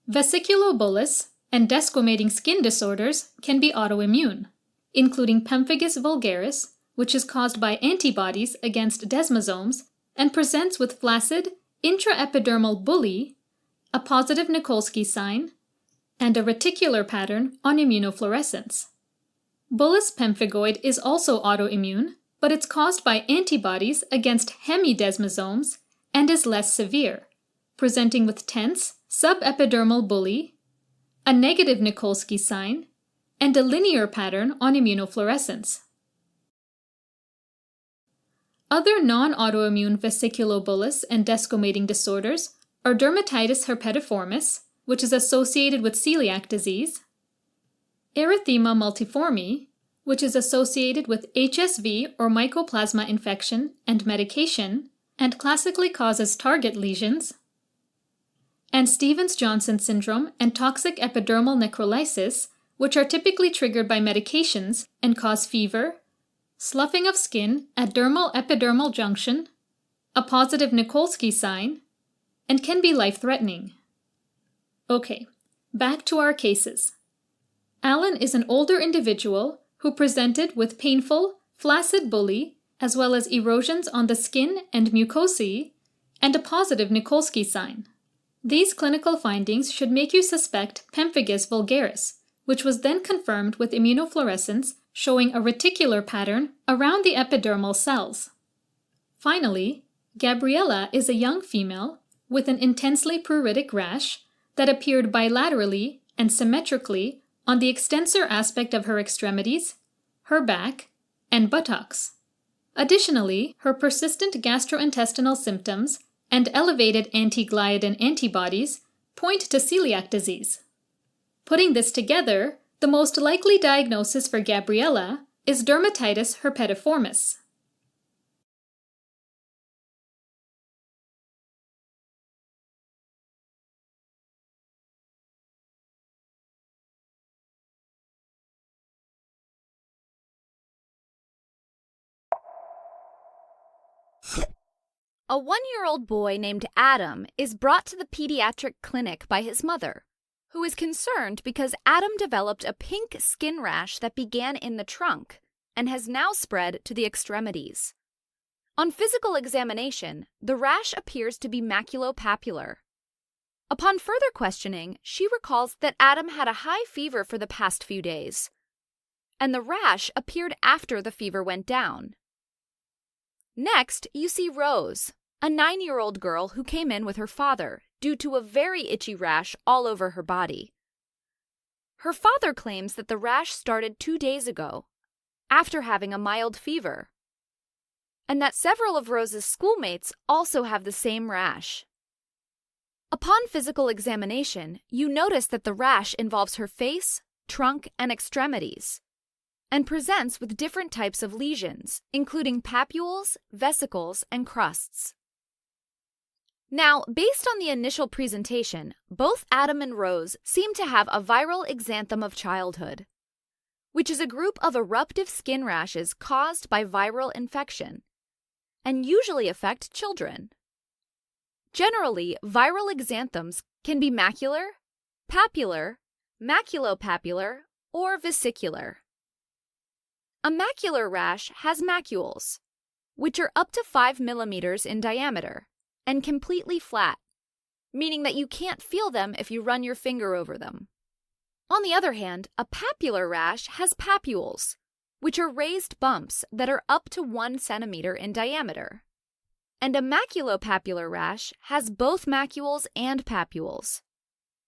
vesiculobullous and desquamating skin disorders can be autoimmune, including pemphigus vulgaris, which is caused by antibodies against desmosomes and presents with flaccid intraepidermal bullae, a positive Nikolsky sign, and a reticular pattern on immunofluorescence. Bullous pemphigoid is also autoimmune, but it's caused by antibodies against hemidesmosomes and is less severe, presenting with tense subepidermal bullae, a negative Nikolsky sign, and a linear pattern on immunofluorescence. Other non-autoimmune vesiculobullous and desquamating disorders are dermatitis herpetiformis, which is associated with celiac disease, erythema multiforme, which is associated with HSV or mycoplasma infection and medication, and classically causes target lesions, and Stevens-Johnson syndrome and toxic epidermal necrolysis, which are typically triggered by medications and cause fever, sloughing of skin at dermal-epidermal junction, a positive Nikolsky sign, and can be life-threatening. Okay, Back to our cases. Alan is an older individual who presented with painful, flaccid bully, as well as erosions on the skin and mucosae, and a positive Nikolsky sign. These clinical findings should make you suspect pemphigus vulgaris, which was then confirmed with immunofluorescence showing a reticular pattern around the epidermal cells. Finally, Gabriella is a young female with an intensely pruritic rash that appeared bilaterally and symmetrically on the extensor aspect of her extremities, her back, and buttocks. Additionally, her persistent gastrointestinal symptoms and elevated anti-gliadin antibodies point to celiac disease. Putting this together, the most likely diagnosis for Gabriella is dermatitis herpetiformis. A 1-year-old boy named Adam is brought to the pediatric clinic by his mother, who is concerned because Adam developed a pink skin rash that began in the trunk and has now spread to the extremities. On physical examination, the rash appears to be maculopapular. Upon further questioning, she recalls that Adam had a high fever for the past few days, and the rash appeared after the fever went down. Next, you see Rose, a 9-year-old girl who came in with her father due to a very itchy rash all over her body. Her father claims that the rash started 2 days ago, after having a mild fever, and that several of Rose's schoolmates also have the same rash. Upon physical examination, you notice that the rash involves her face, trunk, and extremities, and presents with different types of lesions, including papules, vesicles, and crusts. Now, based on the initial presentation, both Adam and Rose seem to have a viral exanthem of childhood, which is a group of eruptive skin rashes caused by viral infection, and usually affect children. Generally, viral exanthems can be macular, papular, maculopapular, or vesicular. A macular rash has macules, which are up to 5 millimeters in diameter and completely flat, meaning that you can't feel them if you run your finger over them. On the other hand, a papular rash has papules, which are raised bumps that are up to 1 centimeter in diameter. And a maculopapular rash has both macules and papules.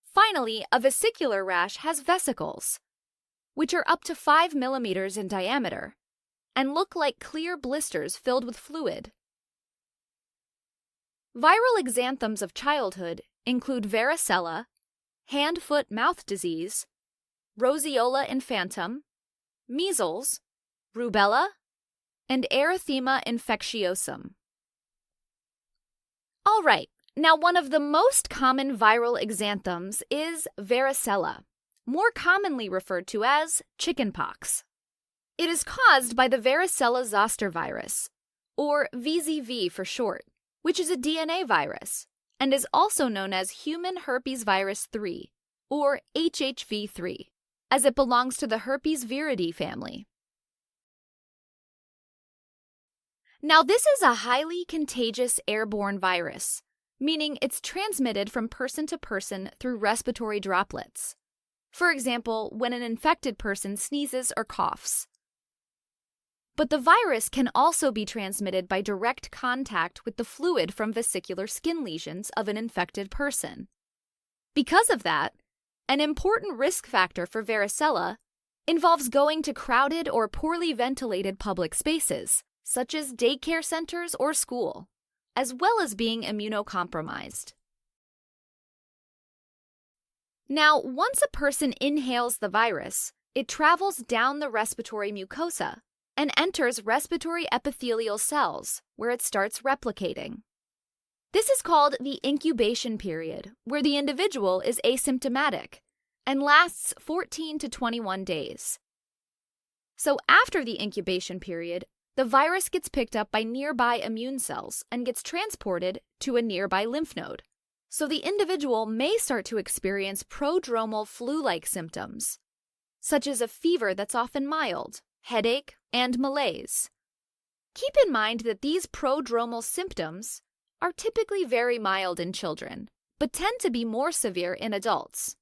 Finally, a vesicular rash has vesicles, which are up to 5 millimeters in diameter and look like clear blisters filled with fluid. Viral exanthems of childhood include varicella, hand-foot-mouth disease, roseola infantum, measles, rubella, and erythema infectiosum. All right, now one of the most common viral exanthems is varicella, more commonly referred to as chickenpox. It is caused by the varicella zoster virus, or VZV for short, which is a DNA virus, and is also known as human herpes virus 3, or HHV3, as it belongs to the herpes viridae family. Now, this is a highly contagious airborne virus, meaning it's transmitted from person to person through respiratory droplets. For example, when an infected person sneezes or coughs. But the virus can also be transmitted by direct contact with the fluid from vesicular skin lesions of an infected person. Because of that, an important risk factor for varicella involves going to crowded or poorly ventilated public spaces, such as daycare centers or school, as well as being immunocompromised. Now, once a person inhales the virus, it travels down the respiratory mucosa and enters respiratory epithelial cells, where it starts replicating. This is called the incubation period, where the individual is asymptomatic and lasts 14 to 21 days. So after the incubation period, the virus gets picked up by nearby immune cells and gets transported to a nearby lymph node, so the individual may start to experience prodromal flu-like symptoms, such as a fever that's often mild, headache, and malaise. Keep in mind that these prodromal symptoms are typically very mild in children, but tend to be more severe in adults.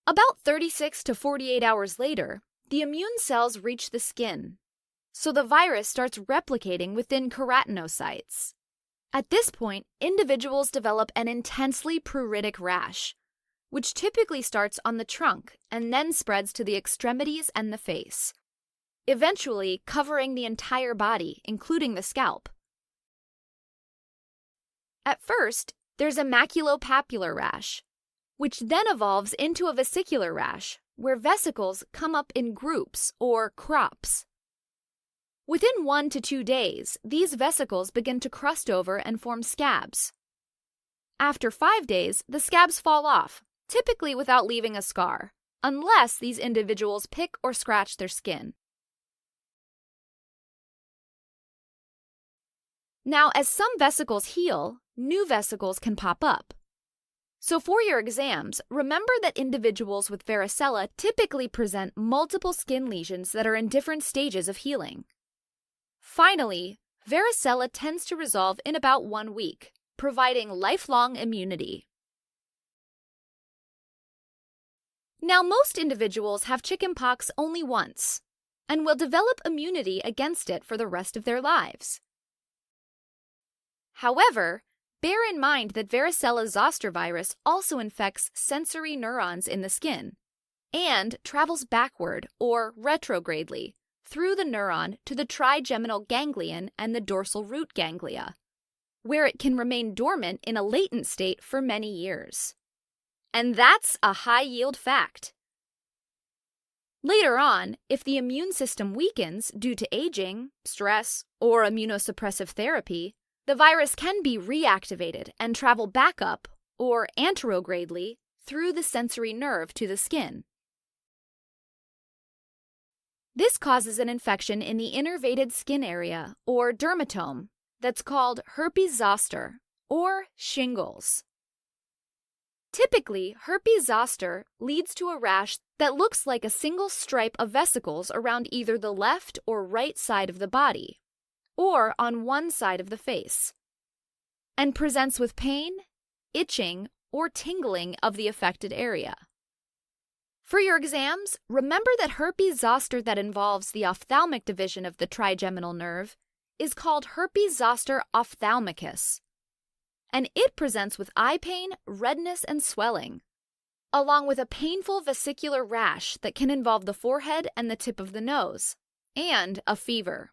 About 36 to 48 hours later, the immune cells reach the skin, so the virus starts replicating within keratinocytes. At this point, individuals develop an intensely pruritic rash, which typically starts on the trunk and then spreads to the extremities and the face, eventually covering the entire body, including the scalp. At first, there's a maculopapular rash, which then evolves into a vesicular rash, where vesicles come up in groups or crops. Within 1 to 2 days, these vesicles begin to crust over and form scabs. After 5 days, the scabs fall off, typically without leaving a scar, unless these individuals pick or scratch their skin. Now, as some vesicles heal, new vesicles can pop up. So for your exams, remember that individuals with varicella typically present multiple skin lesions that are in different stages of healing. Finally, varicella tends to resolve in about 1 week, providing lifelong immunity. Now, most individuals have chickenpox only once, and will develop immunity against it for the rest of their lives. However, bear in mind that varicella zoster virus also infects sensory neurons in the skin and travels backward or retrogradely through the neuron to the trigeminal ganglion and the dorsal root ganglia, where it can remain dormant in a latent state for many years. And that's a high-yield fact. Later on, if the immune system weakens due to aging, stress, or immunosuppressive therapy, the virus can be reactivated and travel back up, or anterogradely, through the sensory nerve to the skin. This causes an infection in the innervated skin area, or dermatome, that's called herpes zoster, or shingles. Typically, herpes zoster leads to a rash that looks like a single stripe of vesicles around either the left or right side of the body, or on one side of the face, and presents with pain, itching, or tingling of the affected area. For your exams, remember that herpes zoster that involves the ophthalmic division of the trigeminal nerve is called herpes zoster ophthalmicus, and it presents with eye pain, redness, and swelling, along with a painful vesicular rash that can involve the forehead and the tip of the nose, and a fever.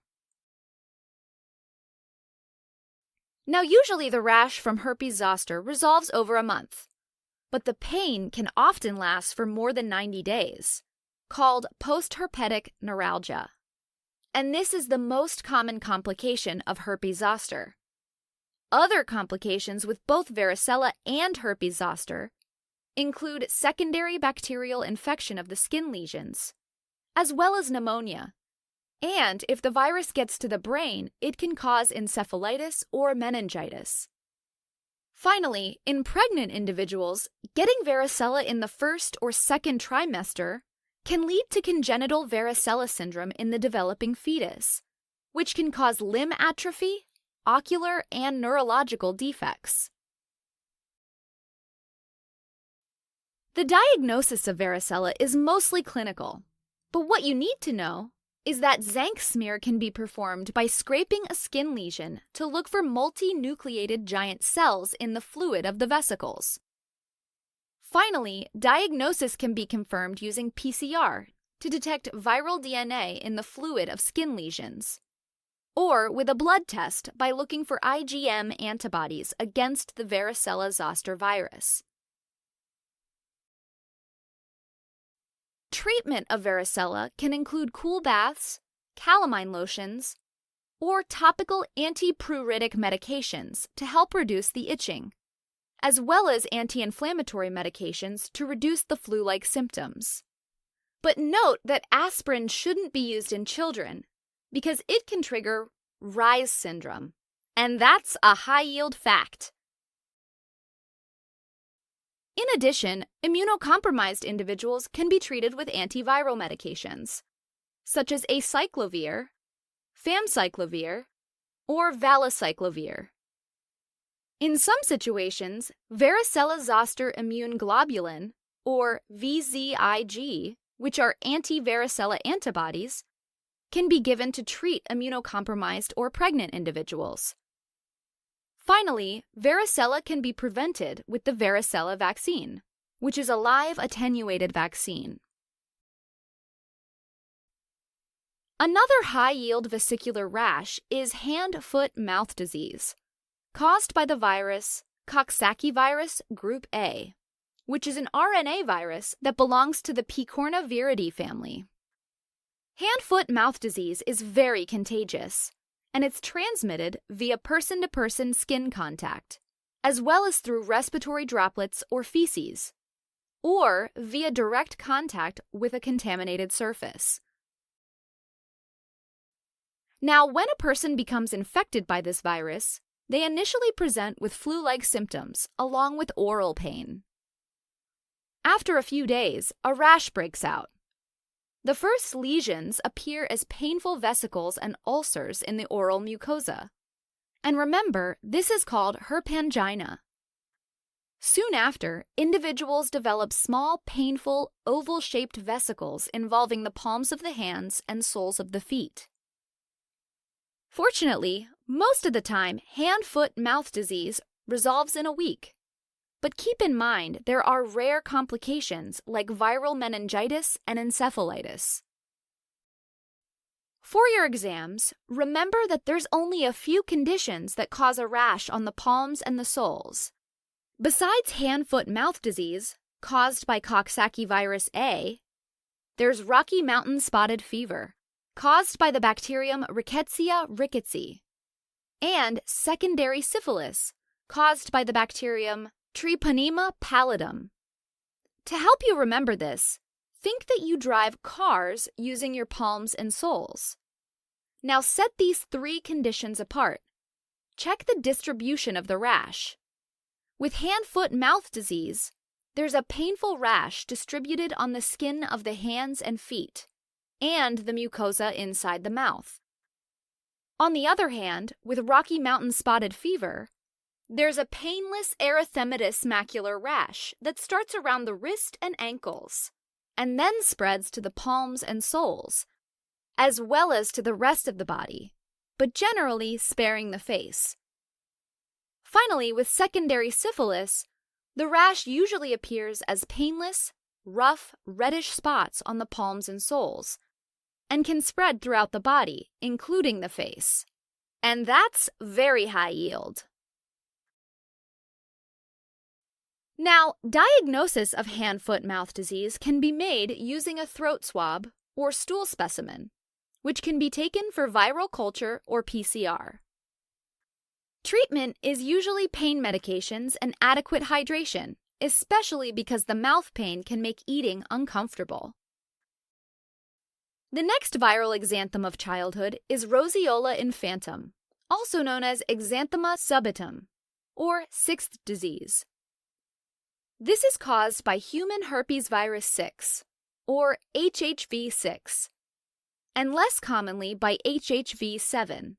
Now, usually the rash from herpes zoster resolves over a month, but the pain can often last for more than 90 days, called postherpetic neuralgia. And this is the most common complication of herpes zoster. Other complications with both varicella and herpes zoster include secondary bacterial infection of the skin lesions, as well as pneumonia. And if the virus gets to the brain, it can cause encephalitis or meningitis. Finally, in pregnant individuals, getting varicella in the first or second trimester can lead to congenital varicella syndrome in the developing fetus, which can cause limb atrophy, ocular, and neurological defects. The diagnosis of varicella is mostly clinical, but what you need to know is that Zank smear can be performed by scraping a skin lesion to look for multinucleated giant cells in the fluid of the vesicles. Finally, diagnosis can be confirmed using PCR to detect viral DNA in the fluid of skin lesions, or with a blood test by looking for IgM antibodies against the varicella zoster virus. Treatment of varicella can include cool baths, calamine lotions, or topical antipruritic medications to help reduce the itching, as well as anti-inflammatory medications to reduce the flu-like symptoms. But note that aspirin shouldn't be used in children because it can trigger Reye's syndrome, and that's a high-yield fact. In addition, immunocompromised individuals can be treated with antiviral medications, such as acyclovir, famciclovir, or valacyclovir. In some situations, varicella-zoster immune globulin, or VZIG, which are anti-varicella antibodies, can be given to treat immunocompromised or pregnant individuals. Finally, varicella can be prevented with the varicella vaccine, which is a live attenuated vaccine. Another high-yield vesicular rash is hand-foot-mouth disease, caused by the virus Coxsackie virus group A, which is an RNA virus that belongs to the Picornaviridae family. Hand-foot-mouth disease is very contagious, and it's transmitted via person-to-person skin contact, as well as through respiratory droplets or feces, or via direct contact with a contaminated surface. Now, when a person becomes infected by this virus, they initially present with flu-like symptoms along with oral pain. After a few days, a rash breaks out. The first lesions appear as painful vesicles and ulcers in the oral mucosa. And remember, this is called herpangina. Soon after, individuals develop small, painful, oval-shaped vesicles involving the palms of the hands and soles of the feet. Fortunately, most of the time, hand-foot-mouth disease resolves in a week. But keep in mind, there are rare complications like viral meningitis and encephalitis. For your exams, remember that there's only a few conditions that cause a rash on the palms and the soles. Besides hand-foot-mouth disease, caused by Coxsackie virus A, there's Rocky Mountain spotted fever, caused by the bacterium Rickettsia rickettsii, and secondary syphilis, caused by the bacterium Treponema pallidum. To help you remember this, think that you drive cars using your palms and soles. Now set these three conditions apart. Check the distribution of the rash. With hand-foot-mouth disease, there's a painful rash distributed on the skin of the hands and feet, and the mucosa inside the mouth. On the other hand, with Rocky Mountain spotted fever, there's a painless erythematous macular rash that starts around the wrist and ankles, and then spreads to the palms and soles, as well as to the rest of the body, but generally sparing the face. Finally, with secondary syphilis, the rash usually appears as painless, rough, reddish spots on the palms and soles, and can spread throughout the body, including the face. And that's very high yield. Now, diagnosis of hand-foot-mouth disease can be made using a throat swab or stool specimen, which can be taken for viral culture or PCR. Treatment is usually pain medications and adequate hydration, especially because the mouth pain can make eating uncomfortable. The next viral exanthem of childhood is Roseola infantum, also known as exanthema subitum, or sixth disease. This is caused by human herpes virus 6, or HHV6, and less commonly by HHV7,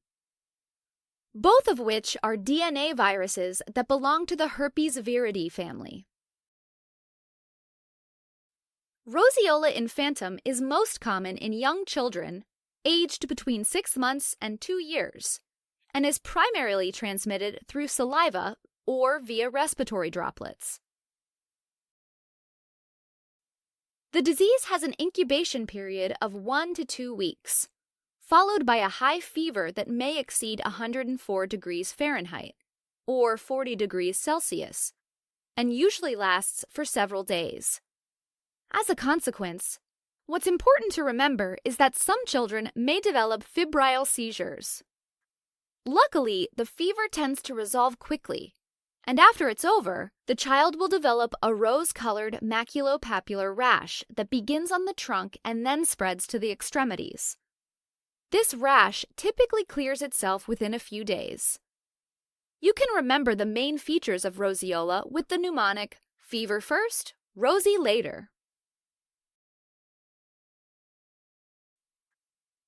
both of which are DNA viruses that belong to the herpes viridae family. Roseola infantum is most common in young children aged between 6 months and 2 years, and is primarily transmitted through saliva or via respiratory droplets. The disease has an incubation period of 1 to 2 weeks, followed by a high fever that may exceed 104 degrees Fahrenheit, or 40 degrees Celsius, and usually lasts for several days. As a consequence, what's important to remember is that some children may develop febrile seizures. Luckily, the fever tends to resolve quickly, and after it's over, the child will develop a rose-colored maculopapular rash that begins on the trunk and then spreads to the extremities. This rash typically clears itself within a few days. You can remember the main features of roseola with the mnemonic Fever first, rosy later.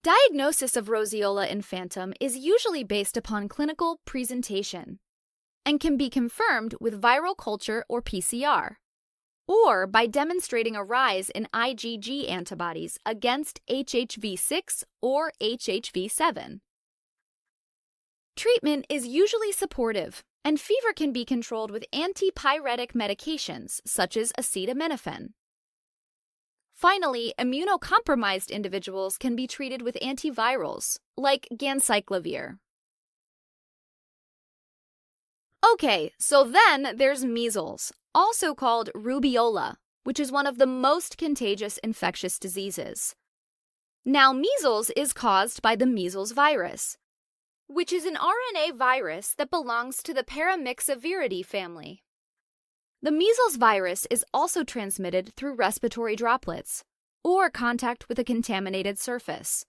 Diagnosis of roseola infantum is usually based upon clinical presentation and can be confirmed with viral culture or PCR, or by demonstrating a rise in IgG antibodies against HHV6 or HHV7. Treatment is usually supportive, and fever can be controlled with antipyretic medications such as acetaminophen. Finally, immunocompromised individuals can be treated with antivirals, like ganciclovir. Okay, so then there's measles, also called rubeola, which is one of the most contagious infectious diseases. Now, measles is caused by the measles virus, which is an RNA virus that belongs to the paramyxoviridae family. The measles virus is also transmitted through respiratory droplets or contact with a contaminated surface.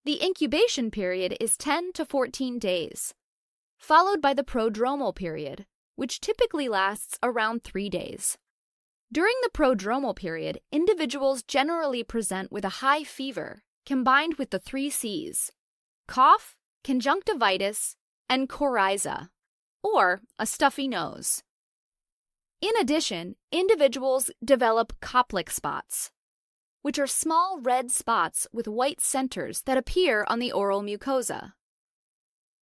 The incubation period is 10 to 14 days, followed by the prodromal period, which typically lasts around 3 days. During the prodromal period, individuals generally present with a high fever combined with the 3 C's: cough, conjunctivitis, and coryza, or a stuffy nose. In addition, individuals develop Koplik spots, which are small red spots with white centers that appear on the oral mucosa.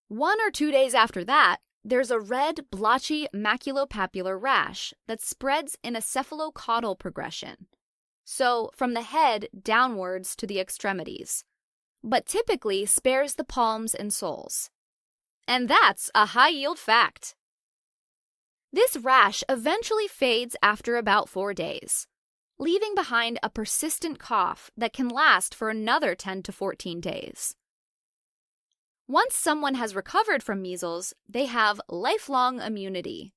1 or 2 days after that, there's a red, blotchy maculopapular rash that spreads in a cephalocaudal progression, so from the head downwards to the extremities, but typically spares the palms and soles. And that's a high-yield fact. This rash eventually fades after about 4 days, leaving behind a persistent cough that can last for another 10 to 14 days. Once someone has recovered from measles, they have lifelong immunity.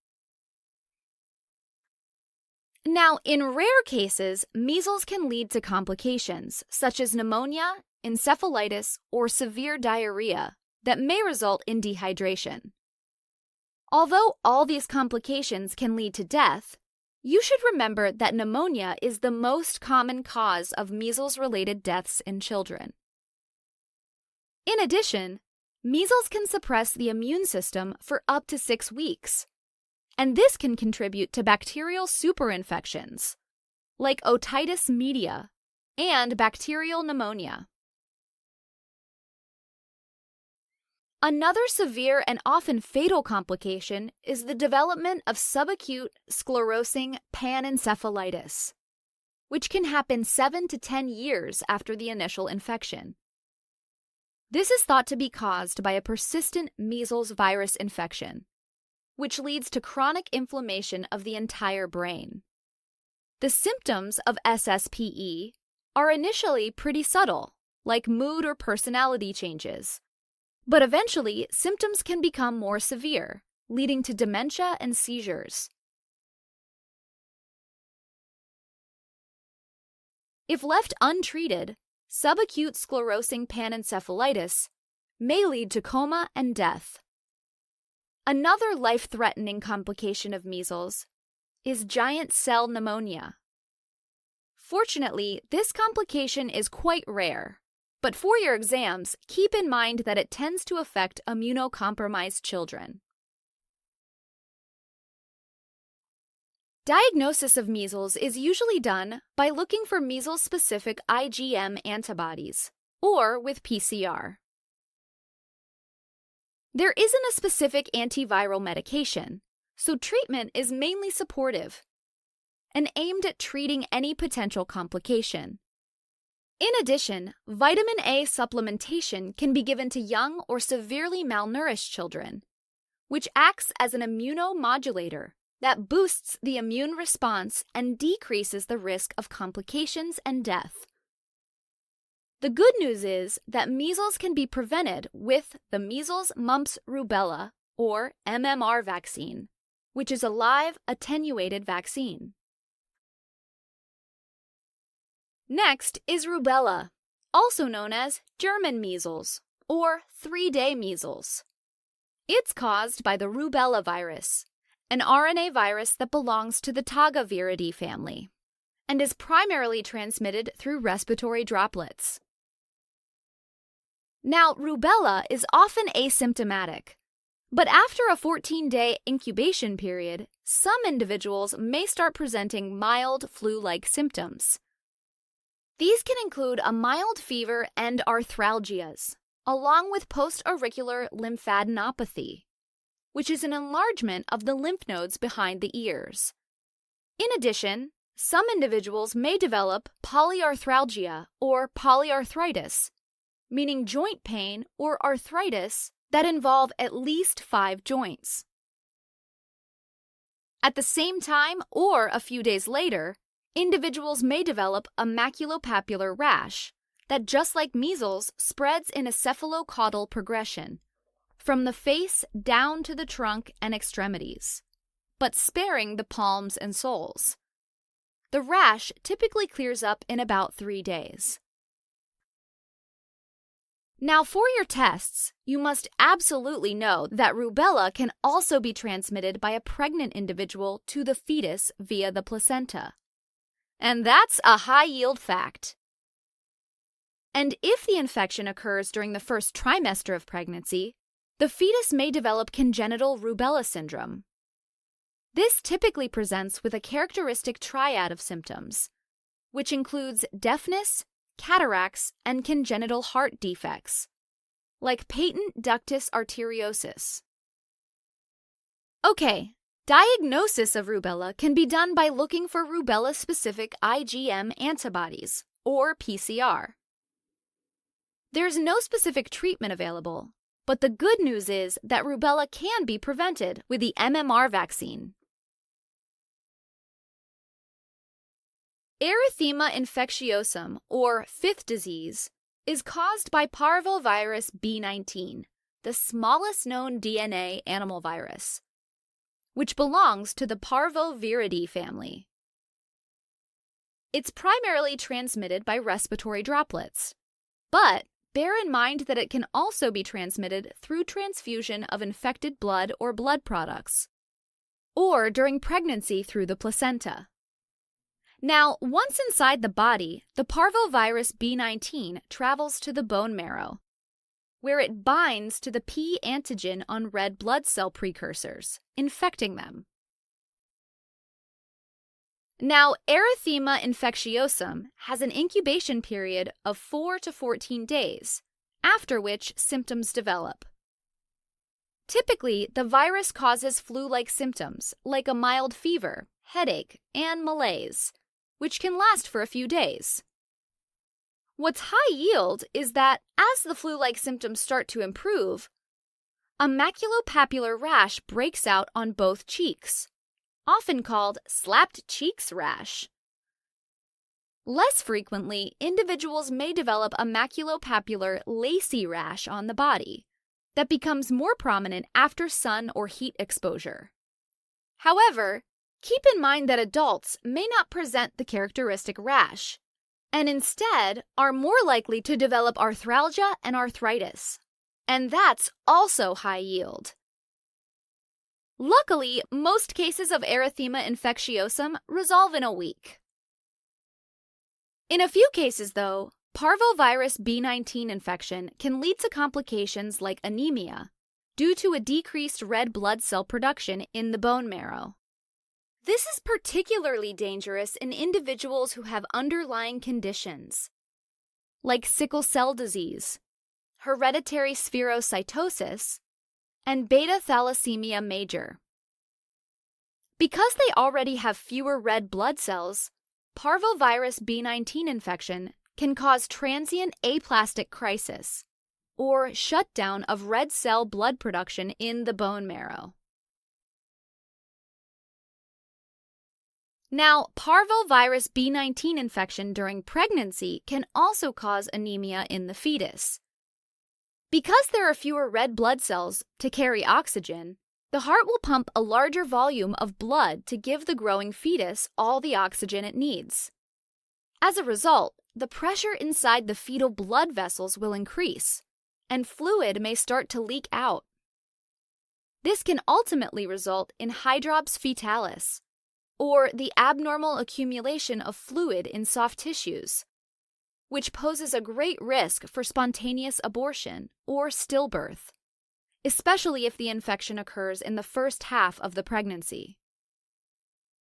Now, in rare cases, measles can lead to complications such as pneumonia, encephalitis, or severe diarrhea that may result in dehydration. Although all these complications can lead to death, you should remember that pneumonia is the most common cause of measles-related deaths in children. In addition, measles can suppress the immune system for up to 6 weeks, and this can contribute to bacterial superinfections, like otitis media and bacterial pneumonia. Another severe and often fatal complication is the development of subacute sclerosing panencephalitis, which can happen 7 to 10 years after the initial infection. This is thought to be caused by a persistent measles virus infection, which leads to chronic inflammation of the entire brain. The symptoms of SSPE are initially pretty subtle, like mood or personality changes, but eventually symptoms can become more severe, leading to dementia and seizures. If left untreated, subacute sclerosing panencephalitis may lead to coma and death. Another life-threatening complication of measles is giant cell pneumonia. Fortunately, this complication is quite rare, but for your exams, keep in mind that it tends to affect immunocompromised children. Diagnosis of measles is usually done by looking for measles-specific IgM antibodies, or with PCR. There isn't a specific antiviral medication, so treatment is mainly supportive and aimed at treating any potential complication. In addition, vitamin A supplementation can be given to young or severely malnourished children, which acts as an immunomodulator that boosts the immune response and decreases the risk of complications and death. The good news is that measles can be prevented with the measles, mumps, rubella, or MMR vaccine, which is a live attenuated vaccine. Next is rubella, also known as German measles or 3-day measles. It's caused by the rubella virus, an RNA virus that belongs to the Tagaviridae family, and is primarily transmitted through respiratory droplets. Now, rubella is often asymptomatic, but after a 14-day incubation period, some individuals may start presenting mild flu-like symptoms. These can include a mild fever and arthralgias, along with post-auricular lymphadenopathy, which is an enlargement of the lymph nodes behind the ears. In addition, some individuals may develop polyarthralgia or polyarthritis, meaning joint pain or arthritis that involve at least 5 joints. At the same time or a few days later, individuals may develop a maculopapular rash that, just like measles, spreads in a cephalocaudal progression, from the face down to the trunk and extremities, but sparing the palms and soles. The rash typically clears up in about 3 days. Now, for your tests, you must absolutely know that rubella can also be transmitted by a pregnant individual to the fetus via the placenta. And that's a high-yield fact. And if the infection occurs during the first trimester of pregnancy, the fetus may develop congenital rubella syndrome. This typically presents with a characteristic triad of symptoms, which includes deafness, cataracts, and congenital heart defects, like patent ductus arteriosus. Okay, diagnosis of rubella can be done by looking for rubella-specific IgM antibodies, or PCR. There's no specific treatment available, but the good news is that rubella can be prevented with the MMR vaccine. Erythema infectiosum, or fifth disease, is caused by parvovirus B19, the smallest known DNA animal virus, which belongs to the Parvoviridae family. It's primarily transmitted by respiratory droplets, but bear in mind that it can also be transmitted through transfusion of infected blood or blood products, or during pregnancy through the placenta. Now, once inside the body, the parvovirus B19 travels to the bone marrow, where it binds to the P antigen on red blood cell precursors, infecting them. Now, erythema infectiosum has an incubation period of 4 to 14 days, after which symptoms develop. Typically, the virus causes flu-like symptoms like a mild fever, headache, and malaise, which can last for a few days. What's high yield is that as the flu-like symptoms start to improve, a maculopapular rash breaks out on both cheeks, often called slapped cheeks rash. Less frequently, individuals may develop a maculopapular lacy rash on the body that becomes more prominent after sun or heat exposure. However, keep in mind that adults may not present the characteristic rash, and instead are more likely to develop arthralgia and arthritis, and that's also high yield. Luckily, most cases of erythema infectiosum resolve in a week. In a few cases, though, parvovirus B19 infection can lead to complications like anemia due to a decreased red blood cell production in the bone marrow. This is particularly dangerous in individuals who have underlying conditions, like sickle cell disease, hereditary spherocytosis, and beta thalassemia major. Because they already have fewer red blood cells, parvovirus B19 infection can cause transient aplastic crisis, or shutdown of red cell blood production in the bone marrow. Now, parvovirus B19 infection during pregnancy can also cause anemia in the fetus. Because there are fewer red blood cells to carry oxygen, the heart will pump a larger volume of blood to give the growing fetus all the oxygen it needs. As a result, the pressure inside the fetal blood vessels will increase, and fluid may start to leak out. This can ultimately result in hydrops fetalis, or the abnormal accumulation of fluid in soft tissues, which poses a great risk for spontaneous abortion or stillbirth, especially if the infection occurs in the first half of the pregnancy.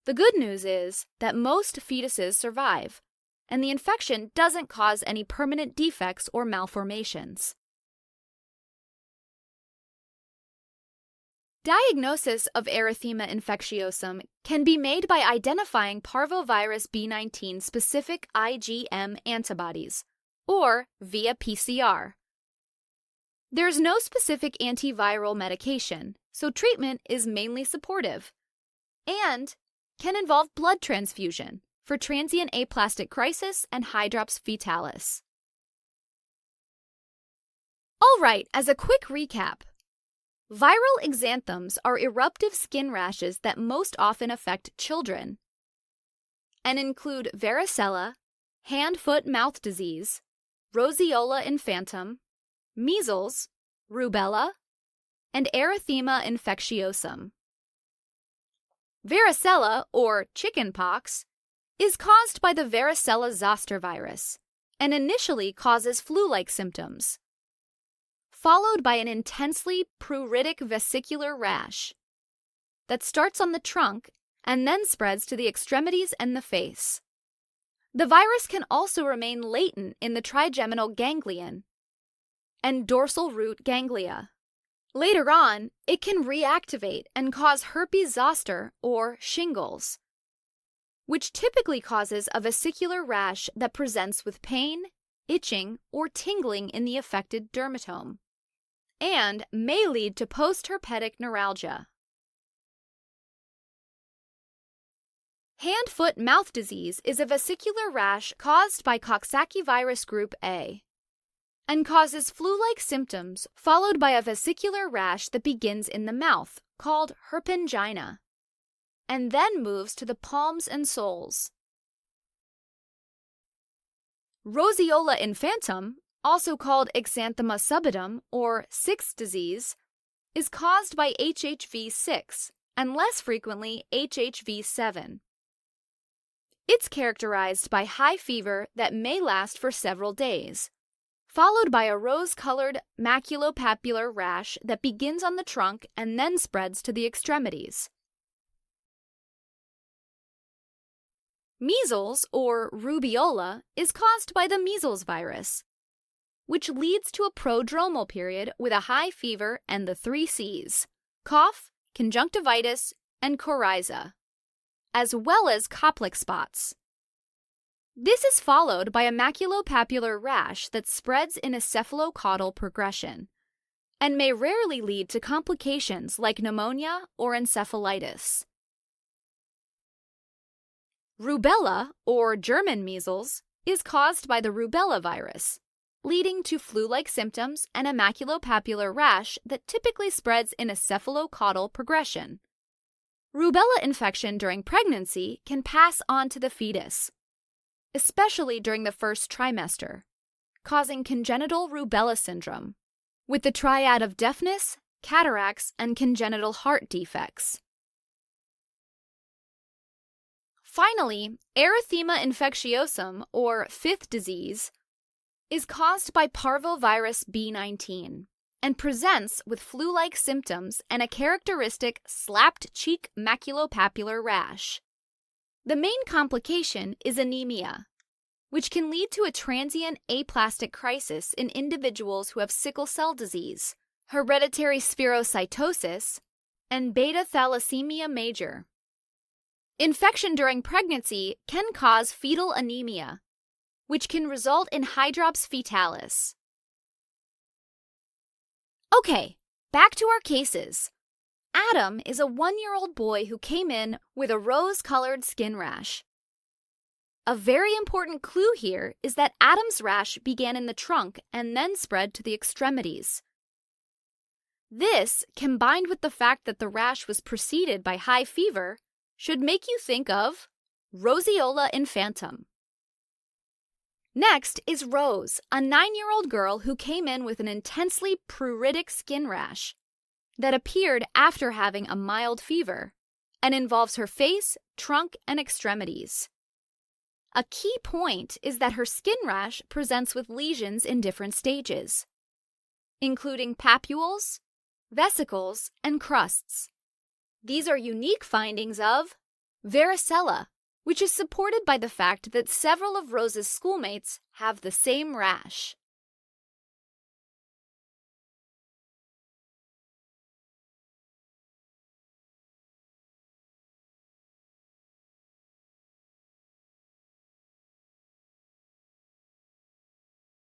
The good news is that most fetuses survive, and the infection doesn't cause any permanent defects or malformations. Diagnosis of erythema infectiosum can be made by identifying parvovirus B19 specific IgM antibodies, or via PCR. There is no specific antiviral medication, so treatment is mainly supportive, and can involve blood transfusion for transient aplastic crisis and hydrops fetalis. All right, as a quick recap, viral exanthems are eruptive skin rashes that most often affect children and include varicella, hand-foot-mouth disease, roseola infantum, measles, rubella, and erythema infectiosum. Varicella, or chickenpox, is caused by the varicella zoster virus and initially causes flu-like symptoms, followed by an intensely pruritic vesicular rash that starts on the trunk and then spreads to the extremities and the face. The virus can also remain latent in the trigeminal ganglion and dorsal root ganglia. Later on, it can reactivate and cause herpes zoster or shingles, which typically causes a vesicular rash that presents with pain, itching, or tingling in the affected dermatome, and may lead to post-herpetic neuralgia. Hand-foot-mouth disease is a vesicular rash caused by Coxsackie virus group A and causes flu-like symptoms followed by a vesicular rash that begins in the mouth, called herpingina, and then moves to the palms and soles. Roseola infantum, also called exanthema subidum or 6 disease, is caused by HHV6 and less frequently HHV7. It's characterized by high fever that may last for several days, followed by a rose-colored maculopapular rash that begins on the trunk and then spreads to the extremities. Measles, or rubeola, is caused by the measles virus, which leads to a prodromal period with a high fever and the 3 C's: cough, conjunctivitis, and coryza, as well as Koplik spots. This is followed by a maculopapular rash that spreads in a cephalocaudal progression and may rarely lead to complications like pneumonia or encephalitis. Rubella, or German measles, is caused by the rubella virus, leading to flu-like symptoms and a maculopapular rash that typically spreads in a cephalocaudal progression. Rubella infection during pregnancy can pass on to the fetus, especially during the first trimester, causing congenital rubella syndrome, with the triad of deafness, cataracts, and congenital heart defects. Finally, erythema infectiosum, or 5th disease, is caused by parvovirus B19 and presents with flu-like symptoms and a characteristic slapped cheek maculopapular rash. The main complication is anemia, which can lead to a transient aplastic crisis in individuals who have sickle cell disease, hereditary spherocytosis, and beta thalassemia major. Infection during pregnancy can cause fetal anemia, which can result in hydrops fetalis. Okay, back to our cases. Adam is a 1-year-old boy who came in with a rose-colored skin rash. A very important clue here is that Adam's rash began in the trunk and then spread to the extremities. This, combined with the fact that the rash was preceded by high fever, should make you think of roseola infantum. Next is Rose, a 9-year-old girl who came in with an intensely pruritic skin rash that appeared after having a mild fever and involves her face, trunk, and extremities. A key point is that her skin rash presents with lesions in different stages, including papules, vesicles, and crusts. These are unique findings of varicella, which is supported by the fact that several of Rose's schoolmates have the same rash.